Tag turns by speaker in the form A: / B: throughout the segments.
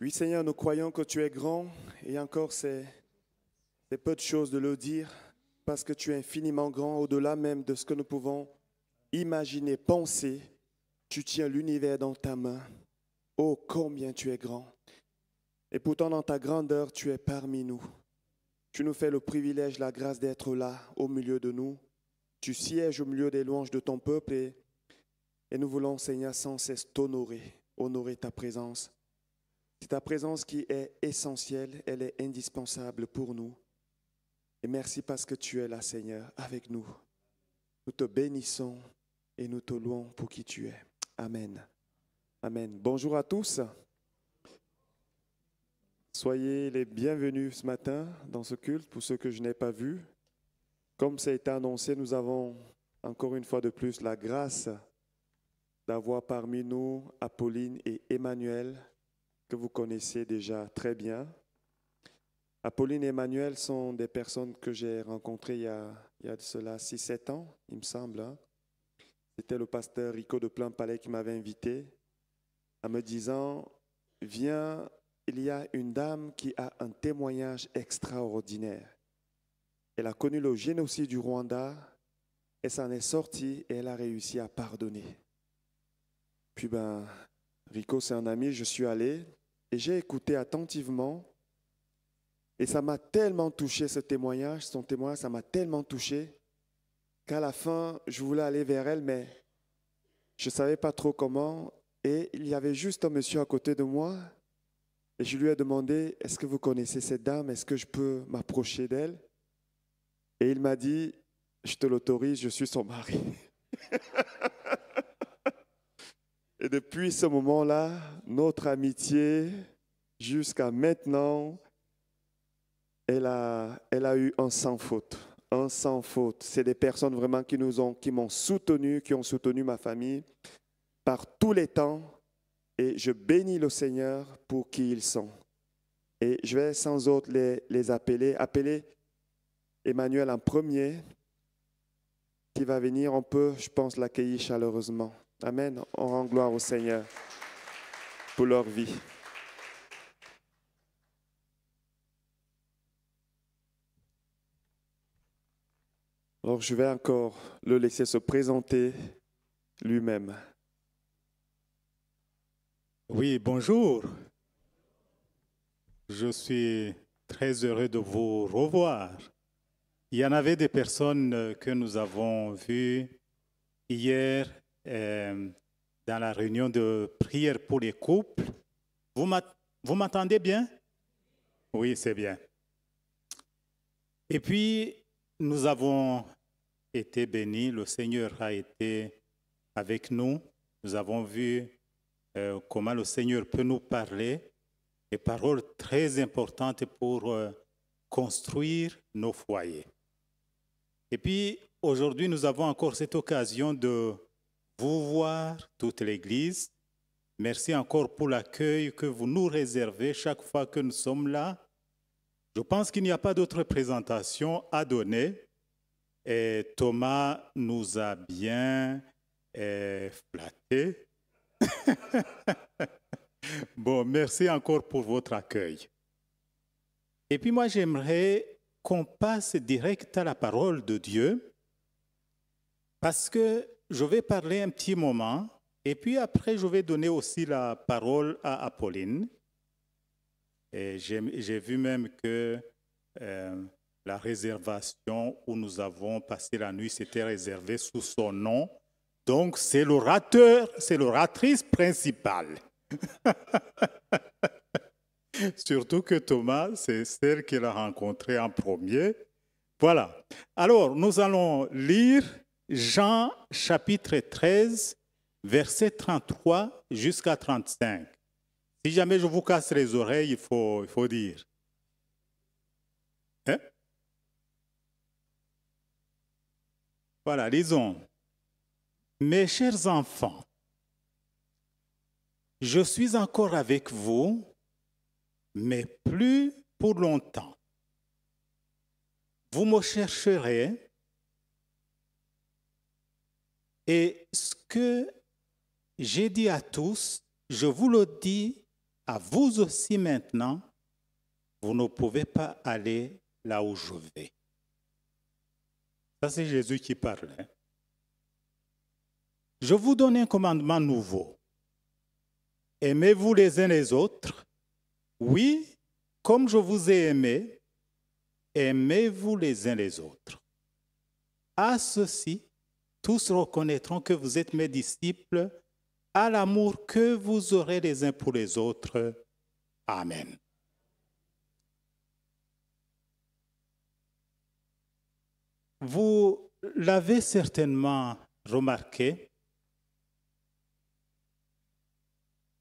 A: Oui, Seigneur, nous croyons que tu es grand et encore c'est peu de choses de le dire parce que tu es infiniment grand au-delà même de ce que nous pouvons imaginer, penser. Tu tiens l'univers dans ta main. Oh, combien tu es grand. Et pourtant, dans ta grandeur, tu es parmi nous. Tu nous fais le privilège, la grâce d'être là, au milieu de nous. Tu sièges au milieu des louanges de ton peuple et nous voulons, Seigneur, sans cesse t'honorer, honorer ta présence. C'est ta présence qui est essentielle, elle est indispensable pour nous. Et merci parce que tu es là, Seigneur, avec nous. Nous te bénissons et nous te louons pour qui tu es. Amen. Amen. Bonjour à tous. Soyez les bienvenus ce matin dans ce culte pour ceux que je n'ai pas vus. Comme ça a été annoncé, nous avons encore une fois de plus la grâce d'avoir parmi nous Apolline et Emmanuel, que vous connaissez déjà très bien. Apolline et Emmanuel sont des personnes que j'ai rencontrées il y a de cela 6-7 ans, il me semble. C'était le pasteur Rico de Plain-Palais qui m'avait invité en me disant « Viens, il y a une dame qui a un témoignage extraordinaire. Elle a connu le génocide du Rwanda, elle s'en est sortie et elle a réussi à pardonner. » Puis Rico c'est un ami, je suis allé et j'ai écouté attentivement et ça m'a tellement touché ce témoignage, son témoignage, ça m'a tellement touché qu'à la fin, je voulais aller vers elle, mais je ne savais pas trop comment. Et il y avait juste un monsieur à côté de moi et je lui ai demandé, est-ce que vous connaissez cette dame? Est-ce que je peux m'approcher d'elle? Et il m'a dit, je te l'autorise, je suis son mari. Et depuis ce moment-là, notre amitié, jusqu'à maintenant, elle a eu un sans faute. Un sans faute. C'est des personnes vraiment qui m'ont soutenu, qui ont soutenu ma famille par tous les temps. Et je bénis le Seigneur pour qui ils sont. Et je vais sans autre les appeler. Appeler Emmanuel en premier, qui va venir. On peut, je pense, l'accueillir chaleureusement. Amen. On rend gloire au Seigneur pour leur vie. Alors, je vais encore le laisser se présenter lui-même.
B: Oui, bonjour. Je suis très heureux de vous revoir. Il y en avait des personnes que nous avons vues hier dans la réunion de prière pour les couples. Vous m'entendez bien? Oui, c'est bien. Et puis, nous avons été bénis, le Seigneur a été avec nous. Nous avons vu comment le Seigneur peut nous parler, des paroles très importantes pour construire nos foyers. Et puis, aujourd'hui, nous avons encore cette occasion de vous voir, toute l'Église. Merci encore pour l'accueil que vous nous réservez chaque fois que nous sommes là. Je pense qu'il n'y a pas d'autre présentation à donner. Et Thomas nous a bien flattés. Bon, merci encore pour votre accueil. Et puis moi, j'aimerais qu'on passe direct à la parole de Dieu parce que je vais parler un petit moment et puis après, je vais donner aussi la parole à Apolline. Et j'ai vu même que la réservation où nous avons passé la nuit, c'était réservé sous son nom. Donc, c'est l'orateur, c'est l'oratrice principale. Surtout que Thomas, c'est celle qu'il a rencontrée en premier. Voilà. Alors, nous allons lire Jean chapitre 13, verset 33 jusqu'à 35. Si jamais je vous casse les oreilles, il faut dire. Hein? Voilà, lisons. Mes chers enfants, je suis encore avec vous, mais plus pour longtemps. Vous me chercherez et ce que j'ai dit à tous, je vous le dis à vous aussi maintenant, vous ne pouvez pas aller là où je vais. Ça, c'est Jésus qui parle. Je vous donne un commandement nouveau. Aimez-vous les uns les autres. Oui, comme je vous ai aimé, aimez-vous les uns les autres. À ceci, tous reconnaîtront que vous êtes mes disciples, à l'amour que vous aurez les uns pour les autres. Amen. Vous l'avez certainement remarqué,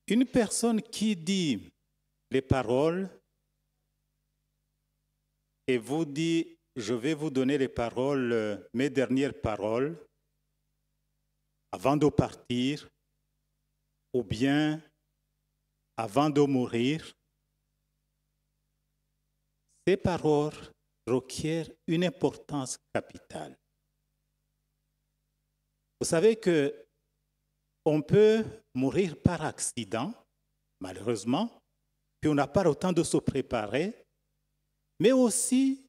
B: une personne qui dit les paroles et vous dit, je vais vous donner les paroles, mes dernières paroles, avant de partir, ou bien avant de mourir, ces paroles requièrent une importance capitale. Vous savez que on peut mourir par accident, malheureusement, puis on n'a pas le temps de se préparer, mais aussi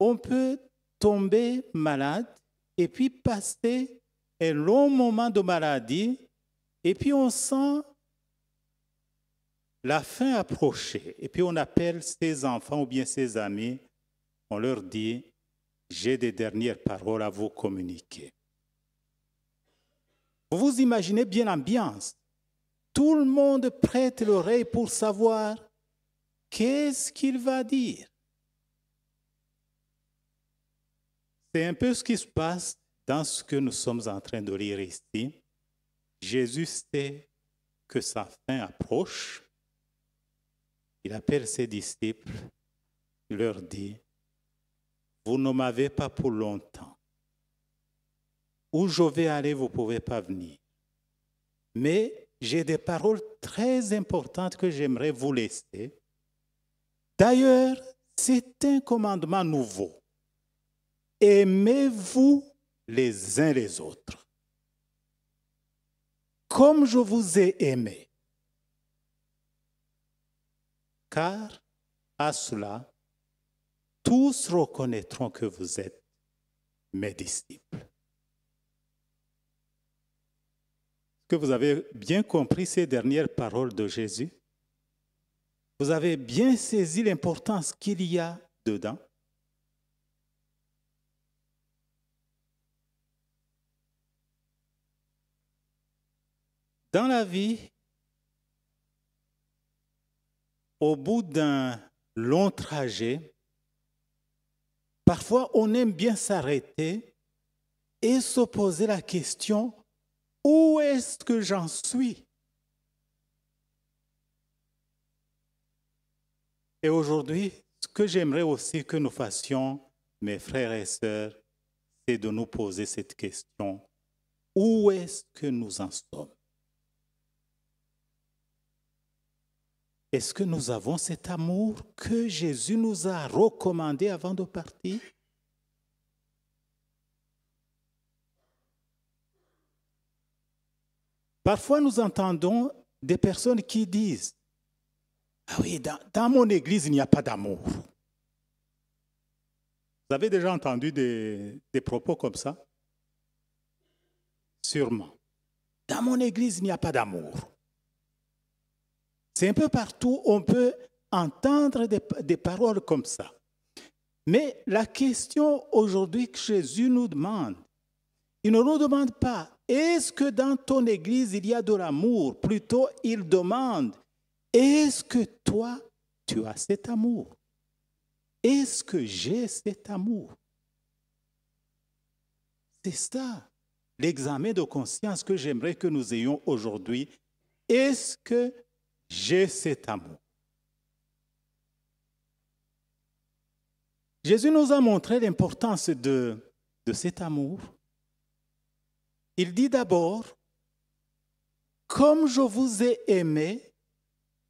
B: on peut tomber malade et puis passer un long moment de maladie et puis on sent la fin approcher. Et puis on appelle ses enfants ou bien ses amis, on leur dit, j'ai des dernières paroles à vous communiquer. Vous vous imaginez bien l'ambiance. Tout le monde prête l'oreille pour savoir qu'est-ce qu'il va dire. C'est un peu ce qui se passe dans ce que nous sommes en train de lire ici. Jésus sait que sa fin approche. Il appelle ses disciples, il leur dit, vous ne m'avez pas pour longtemps. Où je vais aller, vous ne pouvez pas venir. Mais j'ai des paroles très importantes que j'aimerais vous laisser. D'ailleurs, c'est un commandement nouveau. Aimez-vous les uns les autres. Comme je vous ai aimé. Car à cela, tous reconnaîtront que vous êtes mes disciples. Est-ce que vous avez bien compris ces dernières paroles de Jésus? Vous avez bien saisi l'importance qu'il y a dedans? Dans la vie, au bout d'un long trajet, parfois on aime bien s'arrêter et se poser la question, où est-ce que j'en suis? Et aujourd'hui, ce que j'aimerais aussi que nous fassions, mes frères et sœurs, c'est de nous poser cette question. Où est-ce que nous en sommes? Est-ce que nous avons cet amour que Jésus nous a recommandé avant de partir? Parfois, nous entendons des personnes qui disent, « Ah oui, dans mon église, il n'y a pas d'amour. » Vous avez déjà entendu des propos comme ça? Sûrement. Dans mon église, il n'y a pas d'amour. C'est un peu partout, on peut entendre des paroles comme ça. Mais la question aujourd'hui que Jésus nous demande, il ne nous demande pas, est-ce que dans ton église il y a de l'amour? Plutôt, il demande, est-ce que toi, tu as cet amour? Est-ce que j'ai cet amour? C'est ça, l'examen de conscience que j'aimerais que nous ayons aujourd'hui. Est-ce que j'ai cet amour? Jésus nous a montré l'importance de cet amour. Il dit d'abord, comme je vous ai aimé,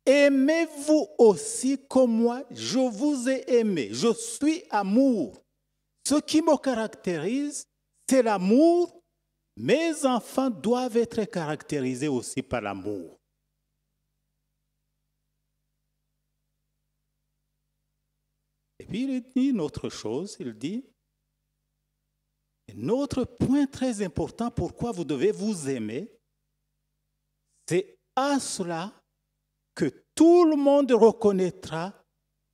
B: aimez-vous aussi comme moi, je vous ai aimé. Je suis amour. Ce qui me caractérise, c'est l'amour. Mes enfants doivent être caractérisés aussi par l'amour. Et puis il dit une autre chose, il dit, un autre point très important, pourquoi vous devez vous aimer, c'est à cela que tout le monde reconnaîtra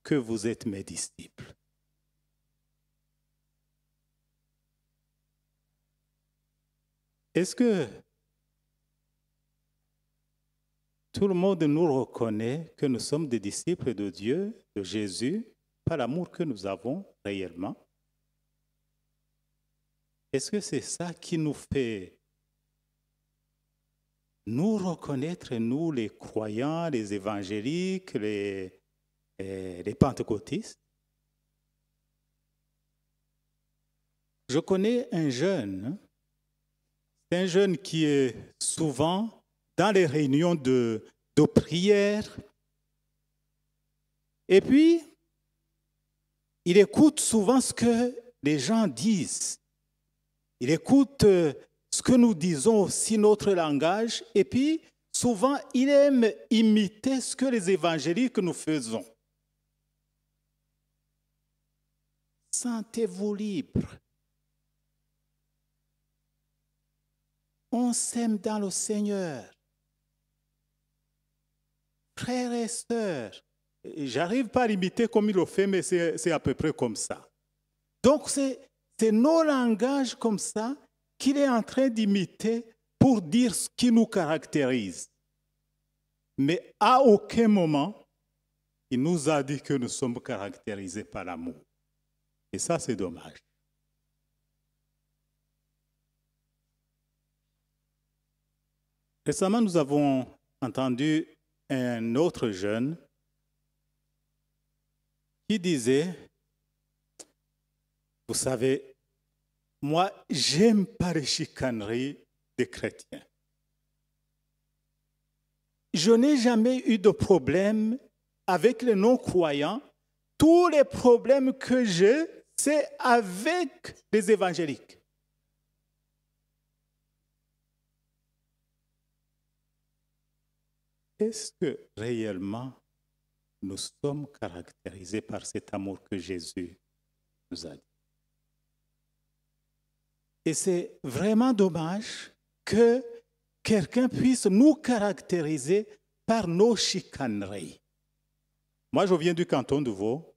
B: que vous êtes mes disciples. Est-ce que tout le monde nous reconnaît que nous sommes des disciples de Dieu, de Jésus, par l'amour que nous avons réellement? Est-ce que c'est ça qui nous fait nous reconnaître, nous les croyants, les évangéliques, les pentecôtistes? Je connais un jeune, c'est un jeune qui est souvent dans les réunions de prière, et puis il écoute souvent ce que les gens disent. Il écoute ce que nous disons aussi, notre langage, et puis souvent il aime imiter ce que les évangéliques nous faisons. Sentez-vous libre. On s'aime dans le Seigneur. Frères et sœurs, j'arrive pas à l'imiter comme il le fait, mais c'est à peu près comme ça. Donc c'est nos langages comme ça qu'il est en train d'imiter pour dire ce qui nous caractérise. Mais à aucun moment, il nous a dit que nous sommes caractérisés par l'amour. Et ça, c'est dommage. Récemment, nous avons entendu un autre jeune qui disait, vous savez, moi, j'aime pas les chicaneries des chrétiens. Je n'ai jamais eu de problème avec les non-croyants. Tous les problèmes que j'ai, c'est avec les évangéliques. Est-ce que réellement nous sommes caractérisés par cet amour que Jésus nous a dit? Et c'est vraiment dommage que quelqu'un puisse nous caractériser par nos chicaneries. Moi, je viens du canton de Vaud.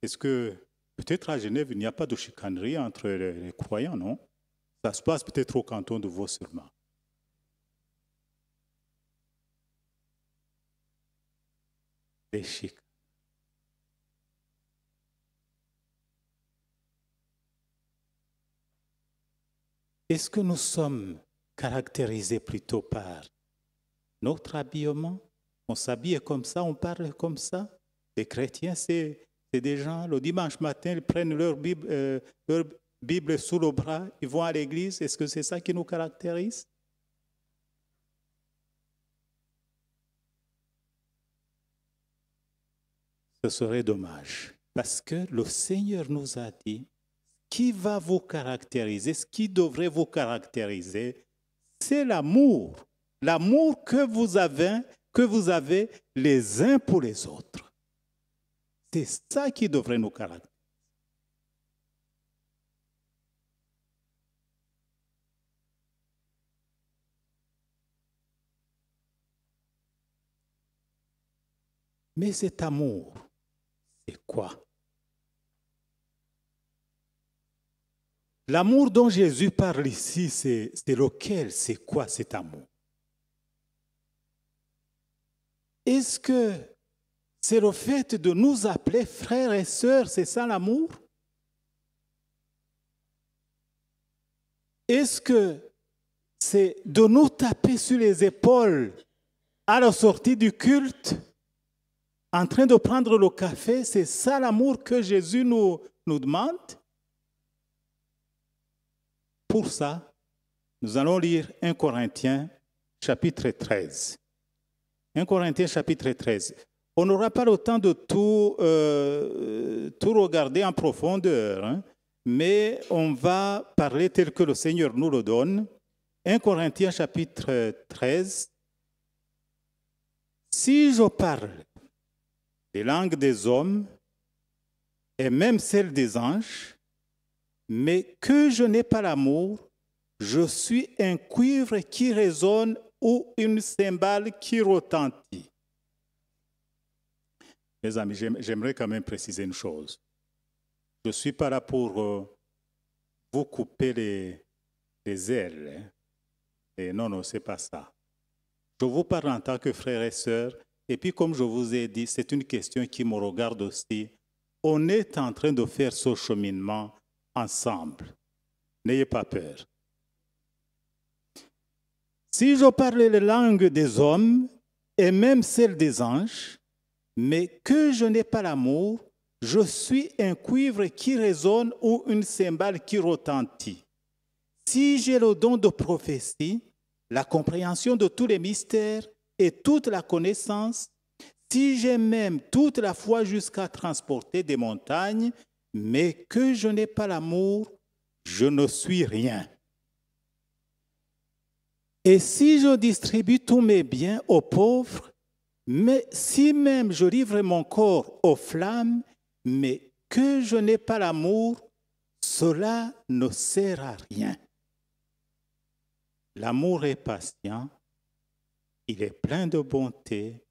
B: Est-ce que peut-être à Genève, il n'y a pas de chicanerie entre les croyants, non? Ça se passe peut-être au canton de Vaud seulement. Les chicaneries. Est-ce que nous sommes caractérisés plutôt par notre habillement? On s'habille comme ça, on parle comme ça. Les chrétiens, c'est des gens, le dimanche matin, ils prennent leur Bible sous le bras, ils vont à l'église. Est-ce que c'est ça qui nous caractérise? Ce serait dommage, parce que le Seigneur nous a dit, qui va vous caractériser, ce qui devrait vous caractériser, c'est l'amour. L'amour que vous avez les uns pour les autres. C'est ça qui devrait nous caractériser. Mais cet amour, c'est quoi? L'amour dont Jésus parle ici, c'est lequel? C'est quoi cet amour? Est-ce que c'est le fait de nous appeler frères et sœurs, c'est ça l'amour? Est-ce que c'est de nous taper sur les épaules à la sortie du culte, en train de prendre le café? C'est ça l'amour que Jésus nous demande? Pour ça, nous allons lire 1 Corinthiens chapitre 13. 1 Corinthiens chapitre 13. On n'aura pas le temps de tout regarder en profondeur, hein, mais on va parler tel que le Seigneur nous le donne. 1 Corinthiens chapitre 13. Si je parle des langues des hommes et même celle des anges, mais que je n'ai pas l'amour, je suis un cuivre qui résonne ou une cymbale qui retentit. Mes amis, j'aimerais quand même préciser une chose. Je ne suis pas là pour vous couper les ailes. Hein. Et non, ce n'est pas ça. Je vous parle en tant que frère et sœur. Et puis, comme je vous ai dit, c'est une question qui me regarde aussi. On est en train de faire ce cheminement ensemble. N'ayez pas peur. Si je parle les langues des hommes et même celles des anges, mais que je n'ai pas l'amour, je suis un cuivre qui résonne ou une cymbale qui retentit. Si j'ai le don de prophétie, la compréhension de tous les mystères et toute la connaissance, si j'ai même toute la foi jusqu'à transporter des montagnes, mais que je n'ai pas l'amour, je ne suis rien. Et si je distribue tous mes biens aux pauvres, mais si même je livre mon corps aux flammes, mais que je n'ai pas l'amour, cela ne sert à rien. L'amour est patient, il est plein de bonté,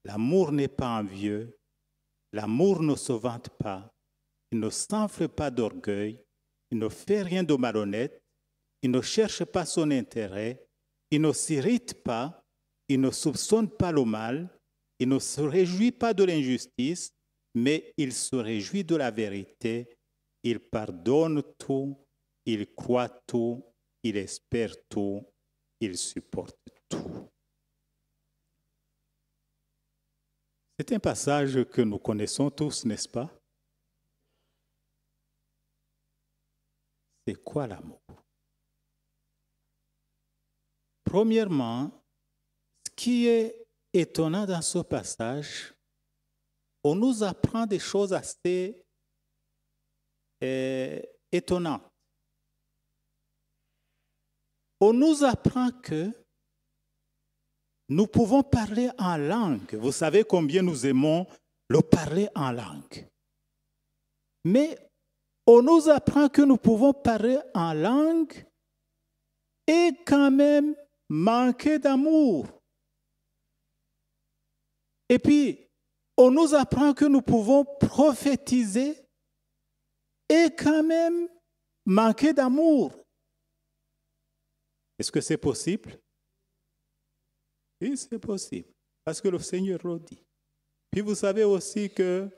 B: l'amour n'est pas envieux, l'amour ne se vante pas, il ne s'enfle pas d'orgueil, il ne fait rien de malhonnête, il ne cherche pas son intérêt, il ne s'irrite pas, il ne soupçonne pas le mal, il ne se réjouit pas de l'injustice, mais il se réjouit de la vérité, il pardonne tout, il croit tout, il espère tout, il supporte tout. C'est un passage que nous connaissons tous, n'est-ce pas? C'est quoi l'amour? Premièrement, ce qui est étonnant dans ce passage, on nous apprend des choses assez étonnantes. On nous apprend que nous pouvons parler en langue. Vous savez combien nous aimons le parler en langue. Mais on nous apprend que nous pouvons parler en langue et quand même manquer d'amour. Et puis, on nous apprend que nous pouvons prophétiser et quand même manquer d'amour. Est-ce que c'est possible? Oui, c'est possible, parce que le Seigneur le dit. Puis vous savez aussi que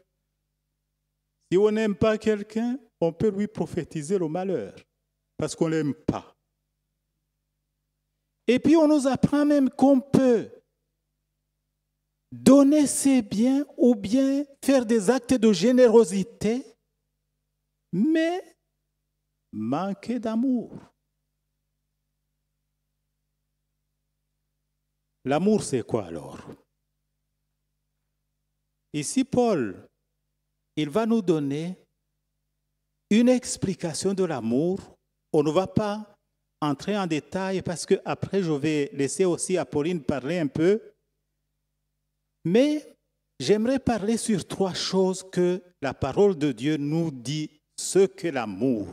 B: si on n'aime pas quelqu'un, on peut lui prophétiser le malheur, parce qu'on ne l'aime pas. Et puis on nous apprend même qu'on peut donner ses biens ou bien faire des actes de générosité, mais manquer d'amour. L'amour, c'est quoi alors? Ici, Paul, il va nous donner une explication de l'amour. On ne va pas entrer en détail parce que après je vais laisser aussi Apolline parler un peu. Mais j'aimerais parler sur 3 choses que la parole de Dieu nous dit ce qu'est l'amour.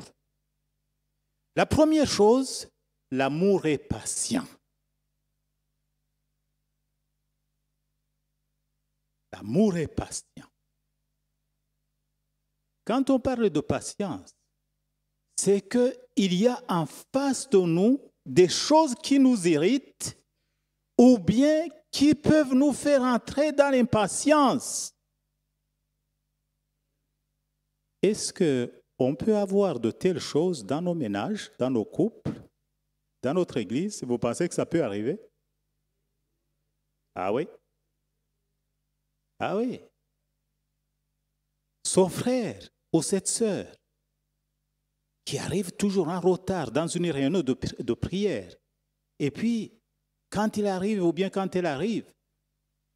B: La première chose, l'amour est patient. L'amour est patient. Quand on parle de patience, c'est qu'il y a en face de nous des choses qui nous irritent ou bien qui peuvent nous faire entrer dans l'impatience. Est-ce qu'on peut avoir de telles choses dans nos ménages, dans nos couples, dans notre église? Vous pensez que ça peut arriver? Ah oui? Ah oui. Son frère ou cette sœur qui arrive toujours en retard dans une réunion de prière. Et puis, quand il arrive ou bien quand elle arrive,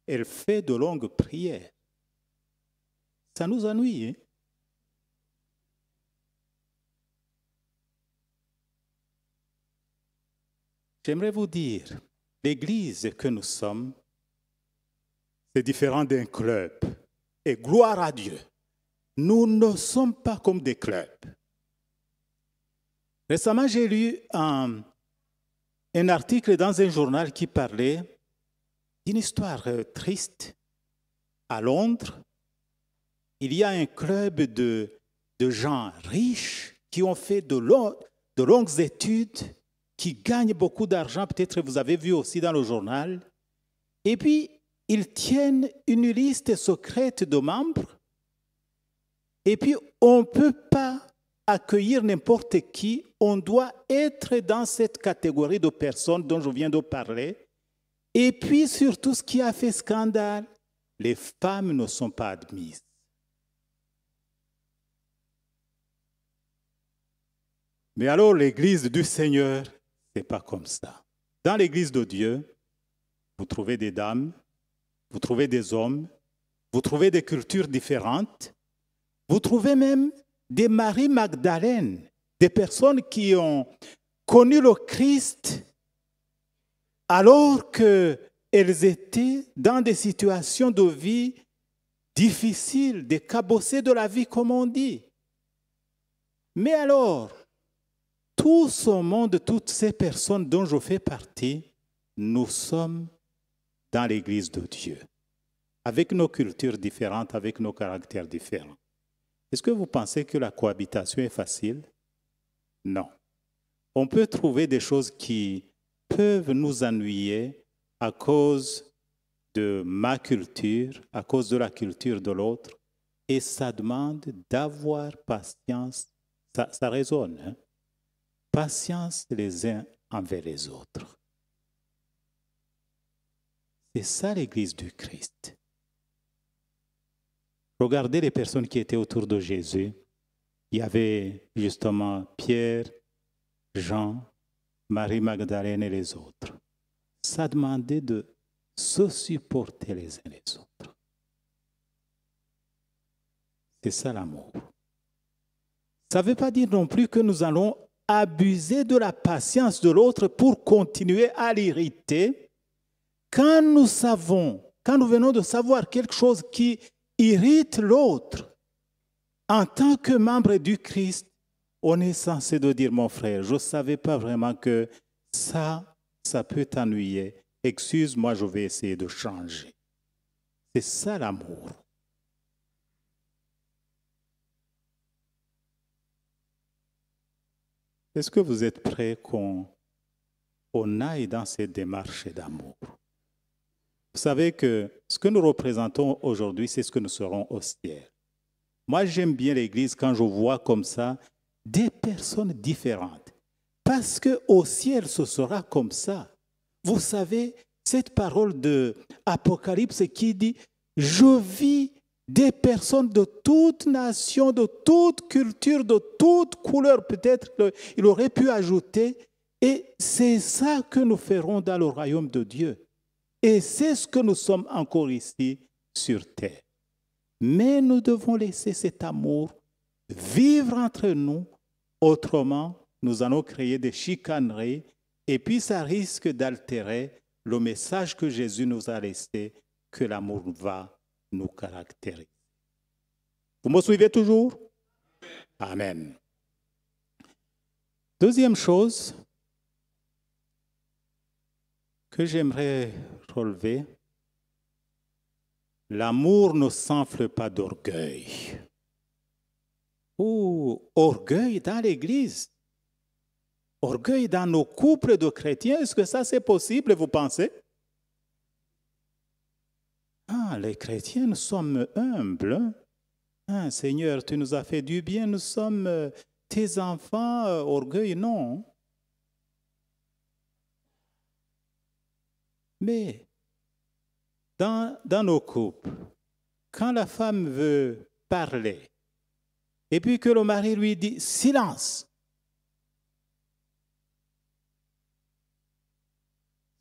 B: elle fait de longues prières. Ça nous ennuie, hein? J'aimerais vous dire, l'église que nous sommes, c'est différent d'un club. Et gloire à Dieu. nous ne sommes pas comme des clubs. Récemment, j'ai lu un article dans un journal qui parlait d'une histoire triste. À Londres, il y a un club de gens riches qui ont fait de longues études, qui gagnent beaucoup d'argent, peut-être vous avez vu aussi dans le journal. Et puis, ils tiennent une liste secrète de membres. Et puis, on ne peut pas accueillir n'importe qui. On doit être dans cette catégorie de personnes dont je viens de parler. Et puis, surtout, ce qui a fait scandale, les femmes ne sont pas admises. Mais alors, l'Église du Seigneur, ce n'est pas comme ça. Dans l'Église de Dieu, vous trouvez des dames, vous trouvez des hommes, vous trouvez des cultures différentes, vous trouvez même des Marie Magdalène, des personnes qui ont connu le Christ alors qu'elles étaient dans des situations de vie difficiles, des cabossés de la vie, comme on dit. Mais alors, tout ce monde, toutes ces personnes dont je fais partie, nous sommes dans l'Église de Dieu, avec nos cultures différentes, avec nos caractères différents. Est-ce que vous pensez que la cohabitation est facile? Non. On peut trouver des choses qui peuvent nous ennuyer à cause de ma culture, à cause de la culture de l'autre, et ça demande d'avoir patience. Ça résonne, hein? Patience les uns envers les autres. C'est ça l'Église du Christ. Regardez les personnes qui étaient autour de Jésus. Il y avait justement Pierre, Jean, Marie Magdalène et les autres. Ça demandait de se supporter les uns les autres. C'est ça l'amour. Ça ne veut pas dire non plus que nous allons abuser de la patience de l'autre pour continuer à l'irriter. Quand nous venons de savoir quelque chose qui irrite l'autre, en tant que membre du Christ, on est censé de dire, mon frère, je ne savais pas vraiment que ça peut t'ennuyer. Excuse-moi, je vais essayer de changer. C'est ça l'amour. Est-ce que vous êtes prêts qu'on aille dans cette démarche d'amour? Vous savez que ce que nous représentons aujourd'hui, c'est ce que nous serons au ciel. Moi, j'aime bien l'Église quand je vois comme ça des personnes différentes. Parce qu'au ciel, ce sera comme ça. Vous savez, cette parole de Apocalypse qui dit « Je vis des personnes de toute nation, de toute culture, de toute couleur », peut-être il aurait pu ajouter, et c'est ça que nous ferons dans le royaume de Dieu. Et c'est ce que nous sommes encore ici sur terre. Mais nous devons laisser cet amour vivre entre nous, autrement nous allons créer des chicaneries et puis ça risque d'altérer le message que Jésus nous a laissé, que l'amour va nous caractériser. Vous me suivez toujours? Amen. Deuxième chose que j'aimerais relever, l'amour ne s'enfle pas d'orgueil. Ou orgueil dans l'Église. Orgueil dans nos couples de chrétiens. Est-ce que ça c'est possible, vous pensez? Les chrétiens, nous sommes humbles. Seigneur, tu nous as fait du bien, nous sommes tes enfants. Orgueil, non. Mais dans nos couples, quand la femme veut parler, et puis que le mari lui dit « silence »,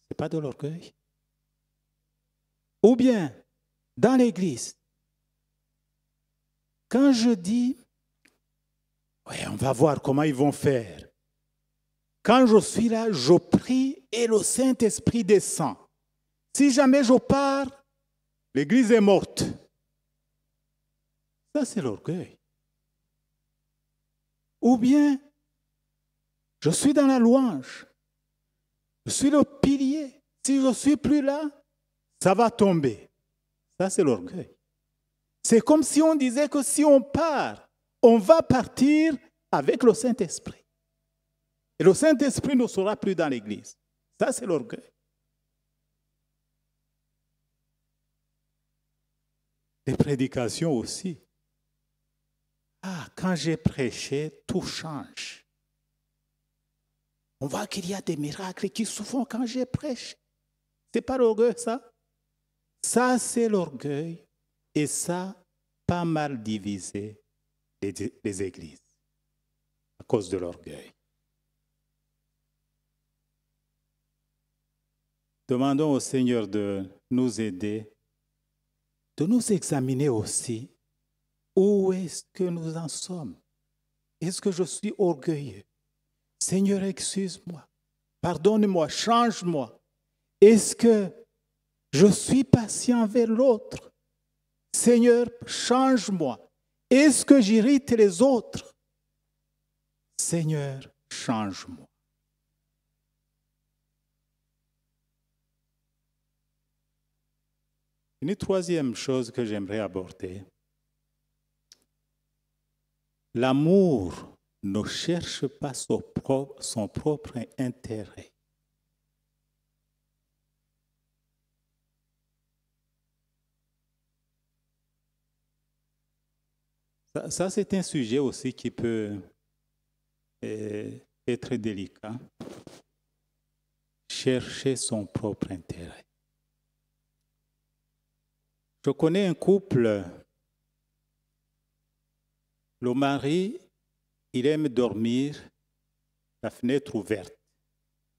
B: ce n'est pas de l'orgueil. Ou bien, dans l'église, quand je dis « oui, on va voir comment ils vont faire », quand je suis là, je prie et le Saint-Esprit descend. Si jamais je pars, l'église est morte. Ça, c'est l'orgueil. Ou bien, je suis dans la louange. Je suis le pilier. Si je ne suis plus là, ça va tomber. Ça, c'est l'orgueil. C'est comme si on disait que si on part, on va partir avec le Saint-Esprit. Et le Saint-Esprit ne sera plus dans l'Église. Ça, c'est l'orgueil. Les prédications aussi. Ah, quand j'ai prêché, tout change. On voit qu'il y a des miracles qui se font quand j'ai prêché. C'est pas l'orgueil, ça? Ça, c'est l'orgueil. Et ça, pas mal divisé les églises à cause de l'orgueil. Demandons au Seigneur de nous aider, de nous examiner aussi. Où est-ce que nous en sommes? Est-ce que je suis orgueilleux? Seigneur, excuse-moi, pardonne-moi, change-moi. Est-ce que je suis patient vers l'autre? Seigneur, change-moi. Est-ce que j'irrite les autres? Seigneur, change-moi. Une troisième chose que j'aimerais aborder. L'amour ne cherche pas son propre intérêt. Ça, c'est un sujet aussi qui peut être délicat. Chercher son propre intérêt. Je connais un couple, le mari, il aime dormir la fenêtre ouverte.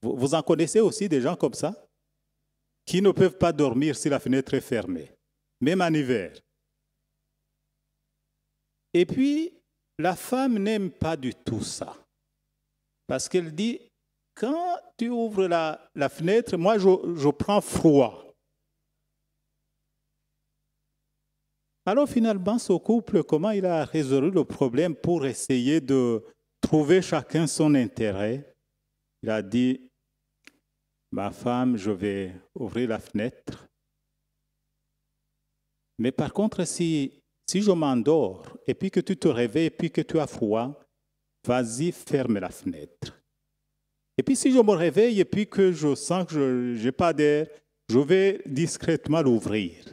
B: Vous en connaissez aussi des gens comme ça? Qui ne peuvent pas dormir si la fenêtre est fermée, même en hiver. Et puis, la femme n'aime pas du tout ça. Parce qu'elle dit, quand tu ouvres la fenêtre, moi je prends froid. Alors finalement, ce couple, comment il a résolu le problème pour essayer de trouver chacun son intérêt? Il a dit, ma femme, je vais ouvrir la fenêtre. Mais par contre, si je m'endors et puis que tu te réveilles et puis que tu as froid, vas-y, ferme la fenêtre. Et puis si je me réveille et puis que je sens que je n'ai pas d'air, je vais discrètement l'ouvrir.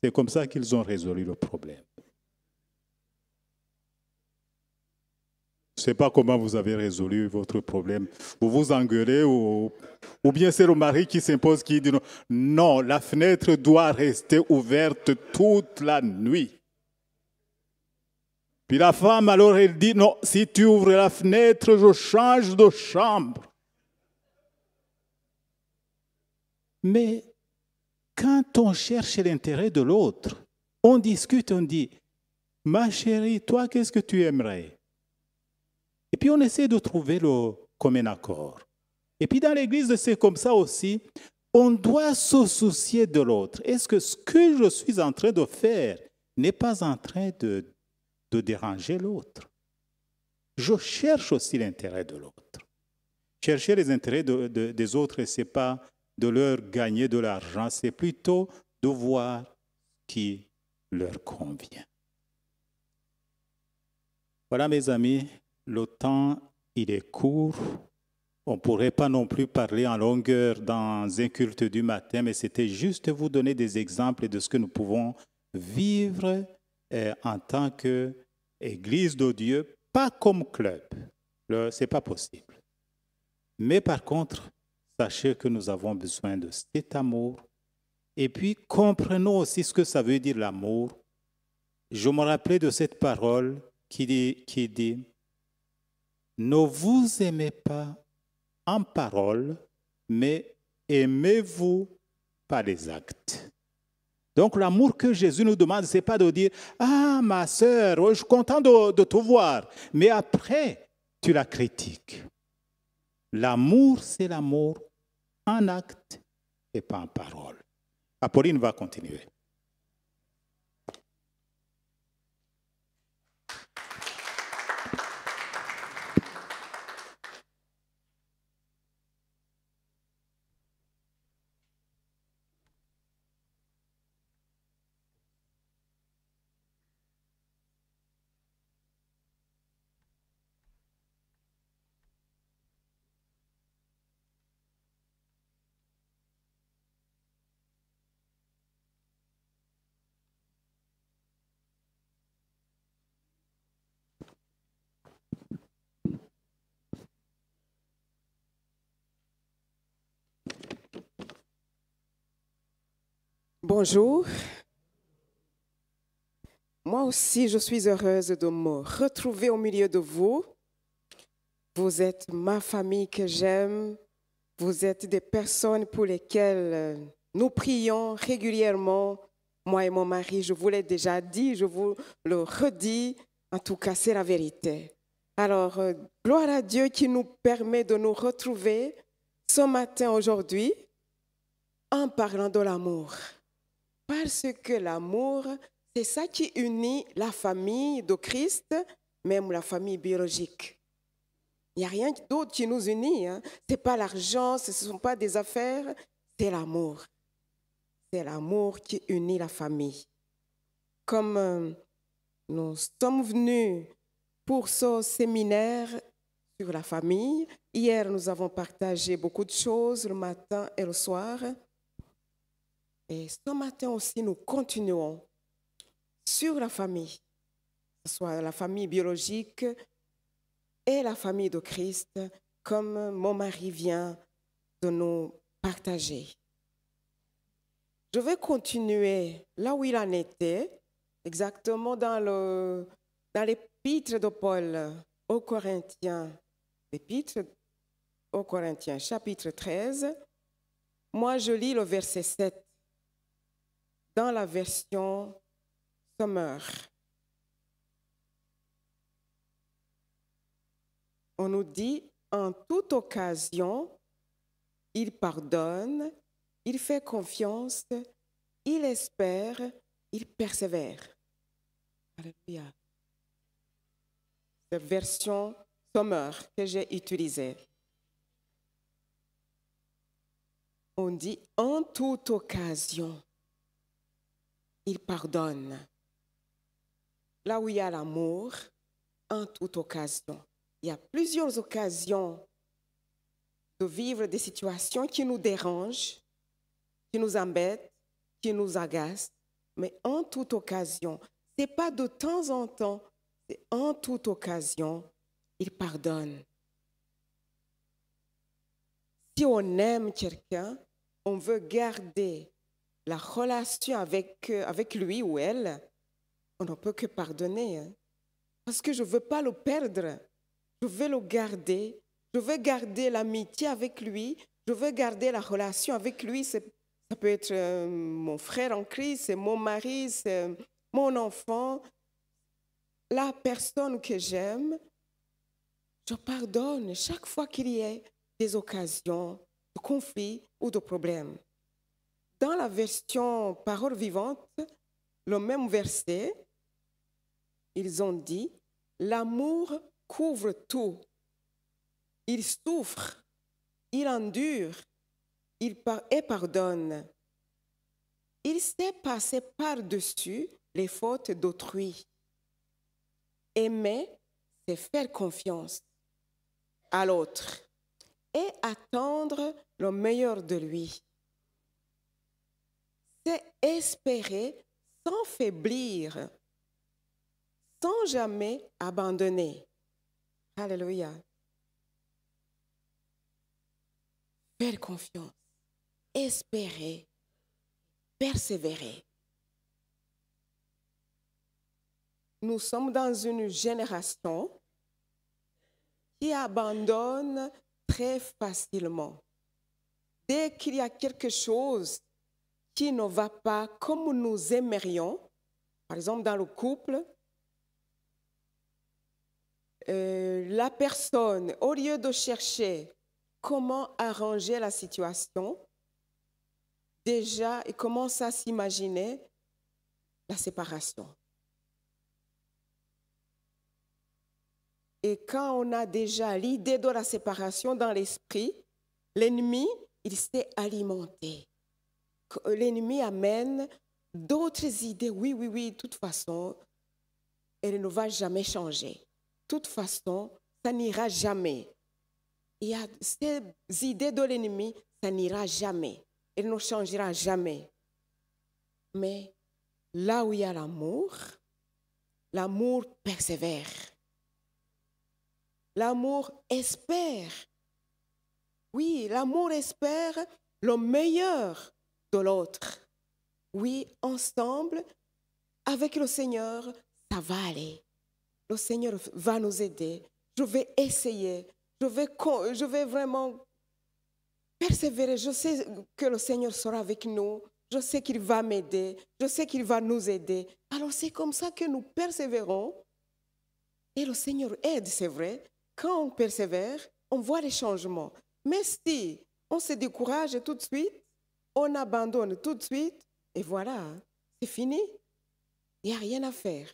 B: C'est comme ça qu'ils ont résolu le problème. Je ne sais pas comment vous avez résolu votre problème. Vous vous engueulez ou bien c'est le mari qui s'impose, qui dit non. Non, la fenêtre doit rester ouverte toute la nuit. Puis la femme, alors, elle dit non, si tu ouvres la fenêtre, je change de chambre. Mais quand on cherche l'intérêt de l'autre, on discute, on dit, ma chérie, toi, qu'est-ce que tu aimerais? Et puis on essaie de trouver le commun accord. Et puis dans l'Église, c'est comme ça aussi, on doit se soucier de l'autre. Est-ce que ce que je suis en train de faire n'est pas en train de déranger l'autre? Je cherche aussi l'intérêt de l'autre. Chercher les intérêts des autres, ce n'est pas de leur gagner de l'argent, c'est plutôt de voir ce qui leur convient. Voilà mes amis, le temps, il est court. On ne pourrait pas non plus parler en longueur dans un culte du matin, mais c'était juste vous donner des exemples de ce que nous pouvons vivre en tant qu'Église de Dieu, pas comme club. Ce n'est pas possible. Mais par contre, sachez que nous avons besoin de cet amour. Et puis, comprenons aussi ce que ça veut dire l'amour. Je me rappelais de cette parole qui dit « Ne vous aimez pas en parole, mais aimez-vous par les actes. » Donc, l'amour que Jésus nous demande, ce n'est pas de dire « Ah, ma sœur, je suis content de te voir. » Mais après, tu la critiques. L'amour, c'est l'amour en acte et pas en parole. Apolline va continuer.
C: Bonjour. Moi aussi, je suis heureuse de me retrouver au milieu de vous. Vous êtes ma famille que j'aime. Vous êtes des personnes pour lesquelles nous prions régulièrement. Moi et mon mari, je vous l'ai déjà dit, je vous le redis. En tout cas, c'est la vérité. Alors, gloire à Dieu qui nous permet de nous retrouver ce matin, aujourd'hui, en parlant de l'amour. Parce que l'amour, c'est ça qui unit la famille de Christ, même la famille biologique. Il n'y a rien d'autre qui nous unit. Ce n'est pas l'argent, ce ne sont pas des affaires, c'est l'amour. C'est l'amour qui unit la famille. Comme nous sommes venus pour ce séminaire sur la famille, hier nous avons partagé beaucoup de choses le matin et le soir. Et ce matin aussi, nous continuons sur la famille, que ce soit la famille biologique et la famille de Christ, comme mon mari vient de nous partager. Je vais continuer là où il en était, exactement dans l'épître de Paul aux Corinthiens, l'épître aux Corinthiens, chapitre 13. Moi, je lis le verset 7 dans la version Sommer. On nous dit, en toute occasion, il pardonne, il fait confiance, il espère, il persévère. Alléluia. C'est la version Sommer que j'ai utilisée. On dit, en toute occasion, il pardonne. Là où il y a l'amour, en toute occasion. Il y a plusieurs occasions de vivre des situations qui nous dérangent, qui nous embêtent, qui nous agacent, mais en toute occasion. Ce n'est pas de temps en temps, c'est en toute occasion, il pardonne. Si on aime quelqu'un, on veut garder la relation avec lui ou elle, on ne peut que pardonner. Parce que je ne veux pas le perdre. Je veux le garder. Je veux garder l'amitié avec lui. Je veux garder la relation avec lui. Ça peut être mon frère en Christ, c'est mon mari, c'est mon enfant. La personne que j'aime, je pardonne chaque fois qu'il y ait des occasions de conflit ou de problèmes. Dans la version Parole vivante, le même verset, ils ont dit, l'amour couvre tout. Il souffre, il endure, il pardonne. Il sait passer par-dessus les fautes d'autrui. Aimer, c'est faire confiance à l'autre et attendre le meilleur de lui. C'est espérer sans faiblir, sans jamais abandonner. Alléluia. Faire confiance, espérer, persévérer. Nous sommes dans une génération qui abandonne très facilement. Dès qu'il y a quelque chose qui ne va pas comme nous aimerions, par exemple dans le couple, la personne, au lieu de chercher comment arranger la situation, déjà, il commence à s'imaginer la séparation. Et quand on a déjà l'idée de la séparation dans l'esprit, l'ennemi, il s'est alimenté. L'ennemi amène d'autres idées. Oui, de toute façon, elle ne va jamais changer. De toute façon, ça n'ira jamais. Il y a ces idées de l'ennemi, ça n'ira jamais. Elle ne changera jamais. Mais là où il y a l'amour persévère. L'amour espère. Oui, l'amour espère le meilleur de l'autre. oui, ensemble, avec le Seigneur, ça va aller. Le Seigneur va nous aider. Je vais essayer. Je vais vraiment persévérer. Je sais que le Seigneur sera avec nous. Je sais qu'il va m'aider. Je sais qu'il va nous aider. Alors c'est comme ça que nous persévérons. Et le Seigneur aide, c'est vrai. Quand on persévère, on voit les changements. Mais si on se décourage tout de suite, on abandonne tout de suite, et voilà, c'est fini. Il n'y a rien à faire.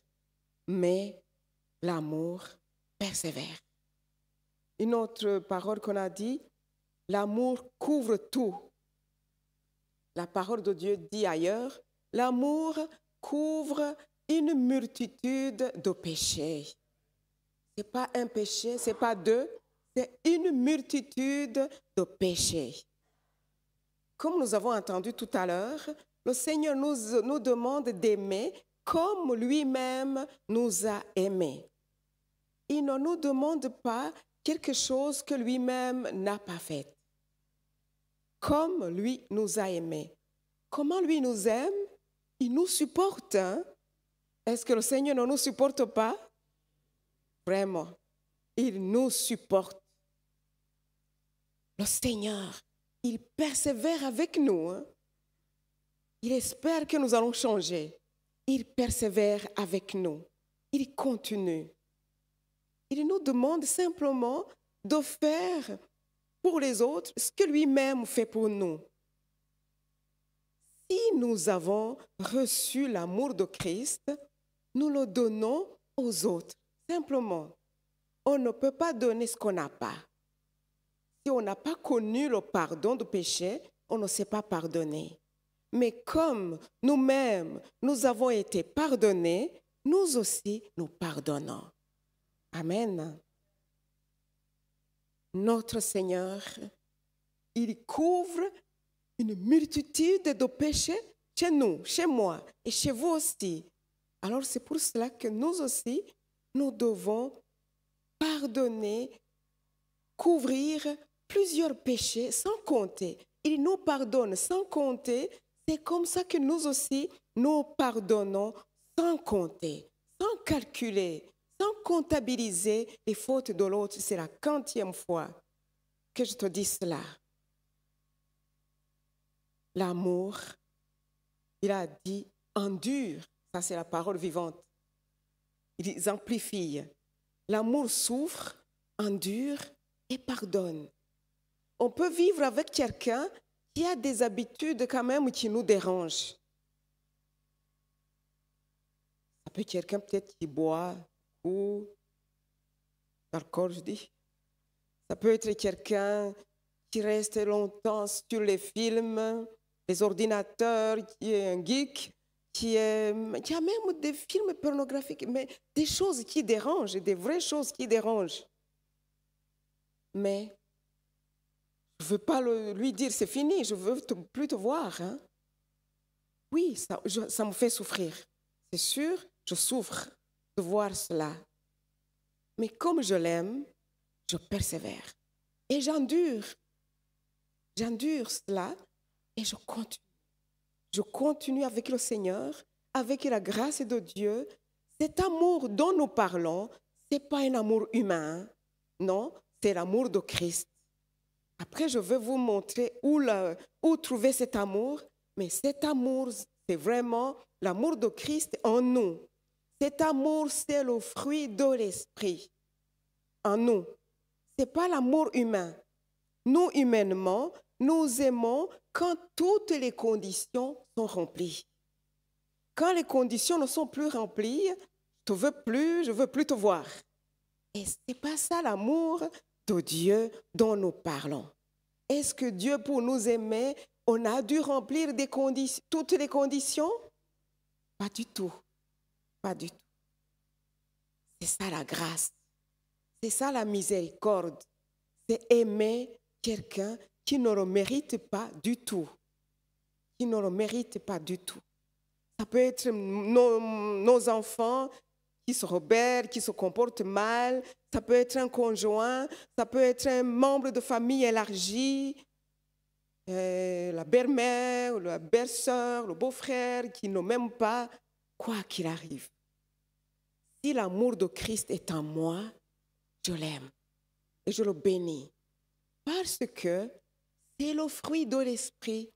C: Mais l'amour persévère. Une autre parole qu'on a dit, l'amour couvre tout. La parole de Dieu dit ailleurs, l'amour couvre une multitude de péchés. Ce n'est pas un péché, ce n'est pas deux, c'est une multitude de péchés. Comme nous avons entendu tout à l'heure, le Seigneur nous demande d'aimer comme lui-même nous a aimés. Il ne nous demande pas quelque chose que lui-même n'a pas fait. Comme lui nous a aimés. Comment lui nous aime? Il nous supporte. Hein? Est-ce que le Seigneur ne nous supporte pas? Vraiment, il nous supporte. Le Seigneur, il persévère avec nous. Hein? Il espère que nous allons changer. Il persévère avec nous. Il continue. Il nous demande simplement de faire pour les autres ce que lui-même fait pour nous. Si nous avons reçu l'amour de Christ, nous le donnons aux autres. Simplement, on ne peut pas donner ce qu'on n'a pas. Si on n'a pas connu le pardon du péché, on ne sait pas pardonner. Mais comme nous-mêmes, nous avons été pardonnés, nous aussi, nous pardonnons. Amen. Notre Seigneur, il couvre une multitude de péchés chez nous, chez moi et chez vous aussi. Alors c'est pour cela que nous aussi, nous devons pardonner, couvrir plusieurs péchés sans compter. Il nous pardonne sans compter. C'est comme ça que nous aussi, nous pardonnons sans compter, sans calculer, sans comptabiliser les fautes de l'autre. C'est la 40e fois que je te dis cela. L'amour, il a dit, endure. Ça, c'est la parole vivante. Il amplifie. L'amour souffre, endure et pardonne. On peut vivre avec quelqu'un qui a des habitudes quand même qui nous dérangent. Ça peut être quelqu'un peut-être qui boit ou d'alcool, je dis. Ça peut être quelqu'un qui reste longtemps sur les films, les ordinateurs, qui est un geek, qui a même des films pornographiques, mais des choses qui dérangent, des vraies choses qui dérangent. Mais je ne veux pas lui dire c'est fini, je ne veux plus te voir. Hein? Oui, ça me fait souffrir. C'est sûr, je souffre de voir cela. Mais comme je l'aime, je persévère. Et j'endure. J'endure cela et je continue. Je continue avec le Seigneur, avec la grâce de Dieu. Cet amour dont nous parlons, ce n'est pas un amour humain. Non, c'est l'amour de Christ. Après, je vais vous montrer où trouver cet amour. Mais cet amour, c'est vraiment l'amour de Christ en nous. Cet amour, c'est le fruit de l'esprit en nous. Ce n'est pas l'amour humain. Nous, humainement, nous aimons quand toutes les conditions sont remplies. Quand les conditions ne sont plus remplies, je ne veux plus te voir. Et ce n'est pas ça l'amour de Dieu dont nous parlons. Est-ce que Dieu, pour nous aimer, on a dû remplir toutes les conditions? Pas du tout. Pas du tout. C'est ça la grâce. C'est ça la miséricorde. C'est aimer quelqu'un qui ne le mérite pas du tout. Qui ne le mérite pas du tout. Ça peut être nos enfants qui se rebellent, qui se comportent mal. Ça peut être un conjoint. Ça peut être un membre de famille élargie. la belle-mère, la belle-sœur, le beau-frère qui ne m'aiment pas, quoi qu'il arrive. Si l'amour de Christ est en moi, je l'aime et je le bénis. Parce que c'est le fruit de l'esprit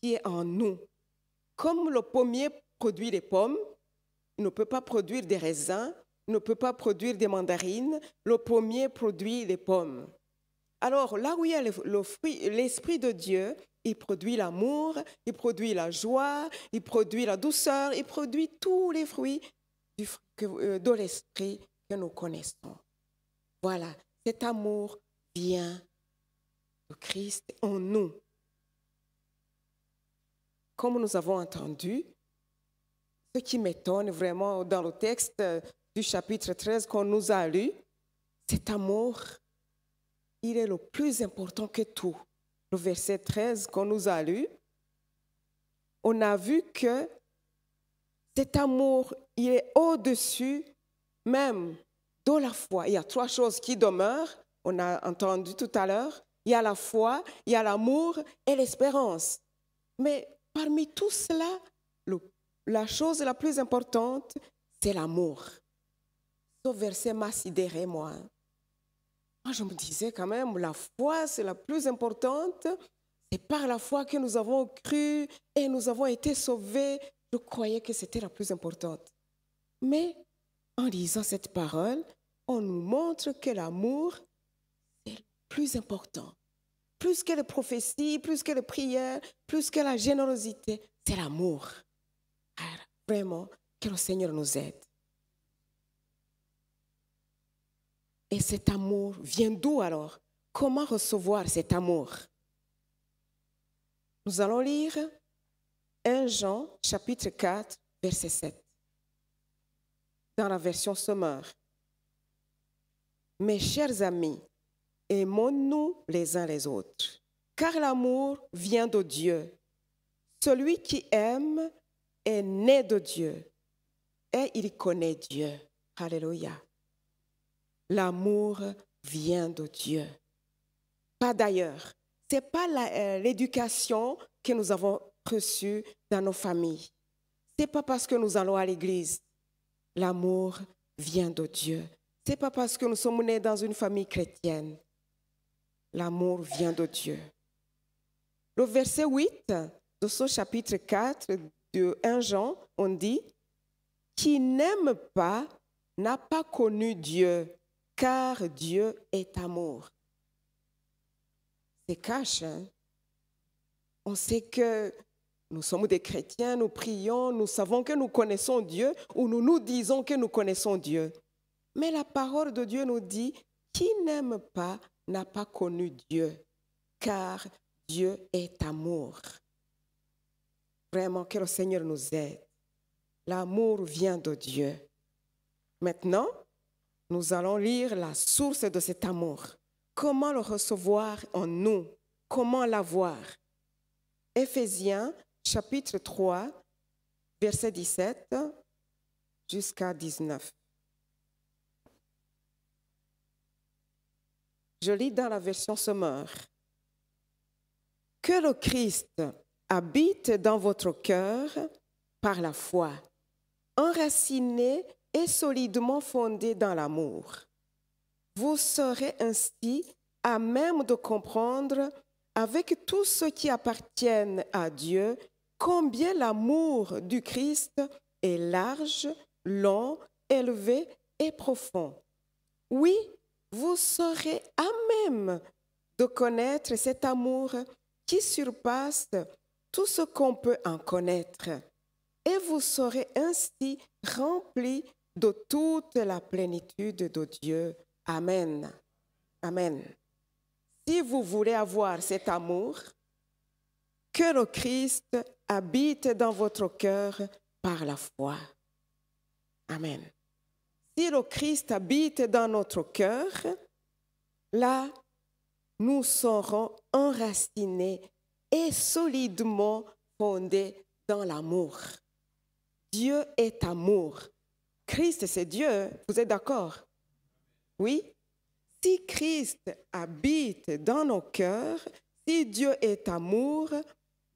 C: qui est en nous. Comme le pommier produit des pommes, il ne peut pas produire des raisins, il ne peut pas produire des mandarines, le pommier produit des pommes. Alors, là où il y a le fruit, l'Esprit de Dieu, il produit l'amour, il produit la joie, il produit la douceur, il produit tous les fruits de l'Esprit que nous connaissons. Voilà, cet amour vient de Christ en nous. Comme nous avons entendu, ce qui m'étonne vraiment dans le texte du chapitre 13 qu'on nous a lu, cet amour, il est le plus important que tout. Le verset 13 qu'on nous a lu, on a vu que cet amour, il est au-dessus même de la foi. Il y a 3 choses qui demeurent, on a entendu tout à l'heure. Il y a la foi, il y a l'amour et l'espérance. Mais parmi tout cela, la chose la plus importante, c'est l'amour. Ce verset m'a sidéré, moi. Moi, je me disais quand même, la foi, c'est la plus importante. C'est par la foi que nous avons cru et nous avons été sauvés. Je croyais que c'était la plus importante. Mais en lisant cette parole, on nous montre que l'amour, c'est le plus important. Plus que les prophéties, plus que les prières, plus que la générosité, c'est l'amour. Alors, vraiment, que le Seigneur nous aide. Et cet amour vient d'où alors? Comment recevoir cet amour? Nous allons lire 1 Jean, chapitre 4, verset 7, dans la version Sommeur. Mes chers amis, aimons-nous les uns les autres, car l'amour vient de Dieu. Celui qui aime est né de Dieu et il connaît Dieu. Alléluia. L'amour vient de Dieu. Pas d'ailleurs. Ce n'est pas l'éducation que nous avons reçue dans nos familles. Ce n'est pas parce que nous allons à l'église. L'amour vient de Dieu. Ce n'est pas parce que nous sommes nés dans une famille chrétienne. L'amour vient de Dieu. Le verset 8 de ce chapitre 4 de 1 Jean, on dit « Qui n'aime pas n'a pas connu Dieu, car Dieu est amour. » C'est cash, hein? On sait que nous sommes des chrétiens, nous prions, nous savons que nous connaissons Dieu ou nous nous disons que nous connaissons Dieu. Mais la parole de Dieu nous dit « Qui n'aime pas n'a pas connu Dieu, car Dieu est amour. » Vraiment, que le Seigneur nous aide. L'amour vient de Dieu. Maintenant, nous allons lire la source de cet amour. Comment le recevoir en nous? Comment l'avoir? Éphésiens, chapitre 3, verset 17 jusqu'à 19. Je lis dans la version Sommeur. Que le Christ habite dans votre cœur par la foi, enraciné et solidement fondé dans l'amour. Vous serez ainsi à même de comprendre avec tous ceux qui appartiennent à Dieu combien l'amour du Christ est large, long, élevé et profond. Oui, vous serez à même de connaître cet amour qui surpasse tout ce qu'on peut en connaître. Et vous serez ainsi remplis de toute la plénitude de Dieu. Amen. Amen. Si vous voulez avoir cet amour, que le Christ habite dans votre cœur par la foi. Amen. Si le Christ habite dans notre cœur, là, nous serons enracinés et solidement fondés dans l'amour. Dieu est amour. Christ, c'est Dieu. Vous êtes d'accord? Oui? Si Christ habite dans nos cœurs, si Dieu est amour,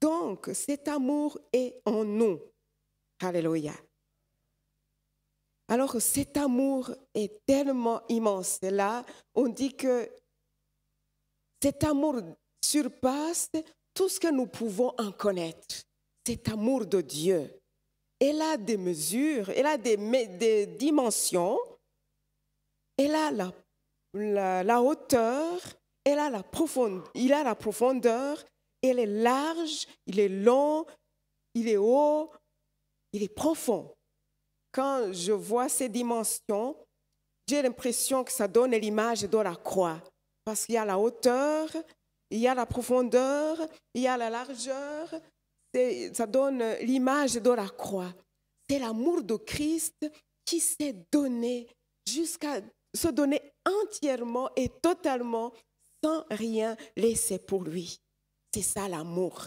C: donc cet amour est en nous. Alléluia. Alors cet amour est tellement immense. Là, on dit que cet amour surpasse tout ce que nous pouvons en connaître. Cet amour de Dieu. Elle a des mesures, elle a des dimensions, elle a la hauteur, il a la profondeur, elle est large, il est long, il est haut, il est profond. Quand je vois ces dimensions, j'ai l'impression que ça donne l'image de la croix. Parce qu'il y a la hauteur, il y a la profondeur, il y a la largeur. Ça donne l'image de la croix. C'est l'amour de Christ qui s'est donné jusqu'à se donner entièrement et totalement sans rien laisser pour lui. C'est ça l'amour.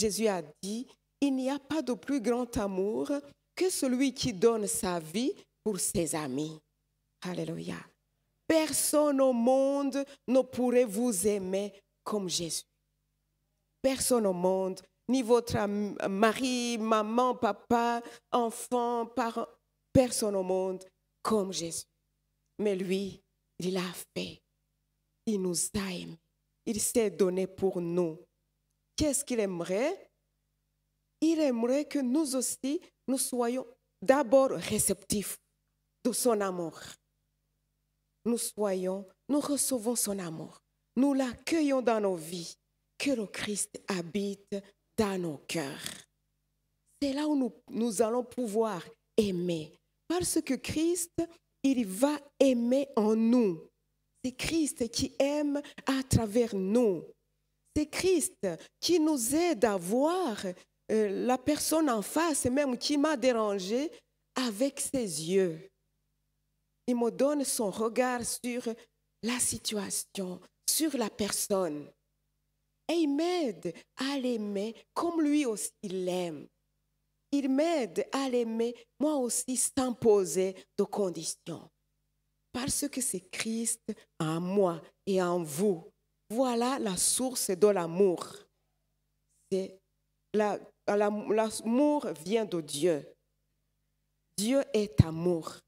C: Jésus a dit, il n'y a pas de plus grand amour que celui qui donne sa vie pour ses amis. Alléluia. Personne au monde ne pourrait vous aimer comme Jésus. Personne au monde, ni votre mari, maman, papa, enfant, parents, personne au monde comme Jésus. Mais lui, il l'a fait. Il nous a aimés. Il s'est donné pour nous. Qu'est-ce qu'il aimerait? Il aimerait que nous aussi, nous soyons d'abord réceptifs de son amour. Nous recevons son amour. Nous l'accueillons dans nos vies. Que le Christ habite dans nos cœurs. C'est là où nous allons pouvoir aimer. Parce que Christ, il va aimer en nous. C'est Christ qui aime à travers nous. C'est Christ qui nous aide à voir la personne en face, même qui m'a dérangé, avec ses yeux. Il me donne son regard sur la situation, sur la personne. Et il m'aide à l'aimer comme lui aussi l'aime. Il m'aide à l'aimer, moi aussi, sans poser de conditions. Parce que c'est Christ en moi et en vous. Voilà la source de l'amour. L'amour vient de Dieu. Dieu est amour.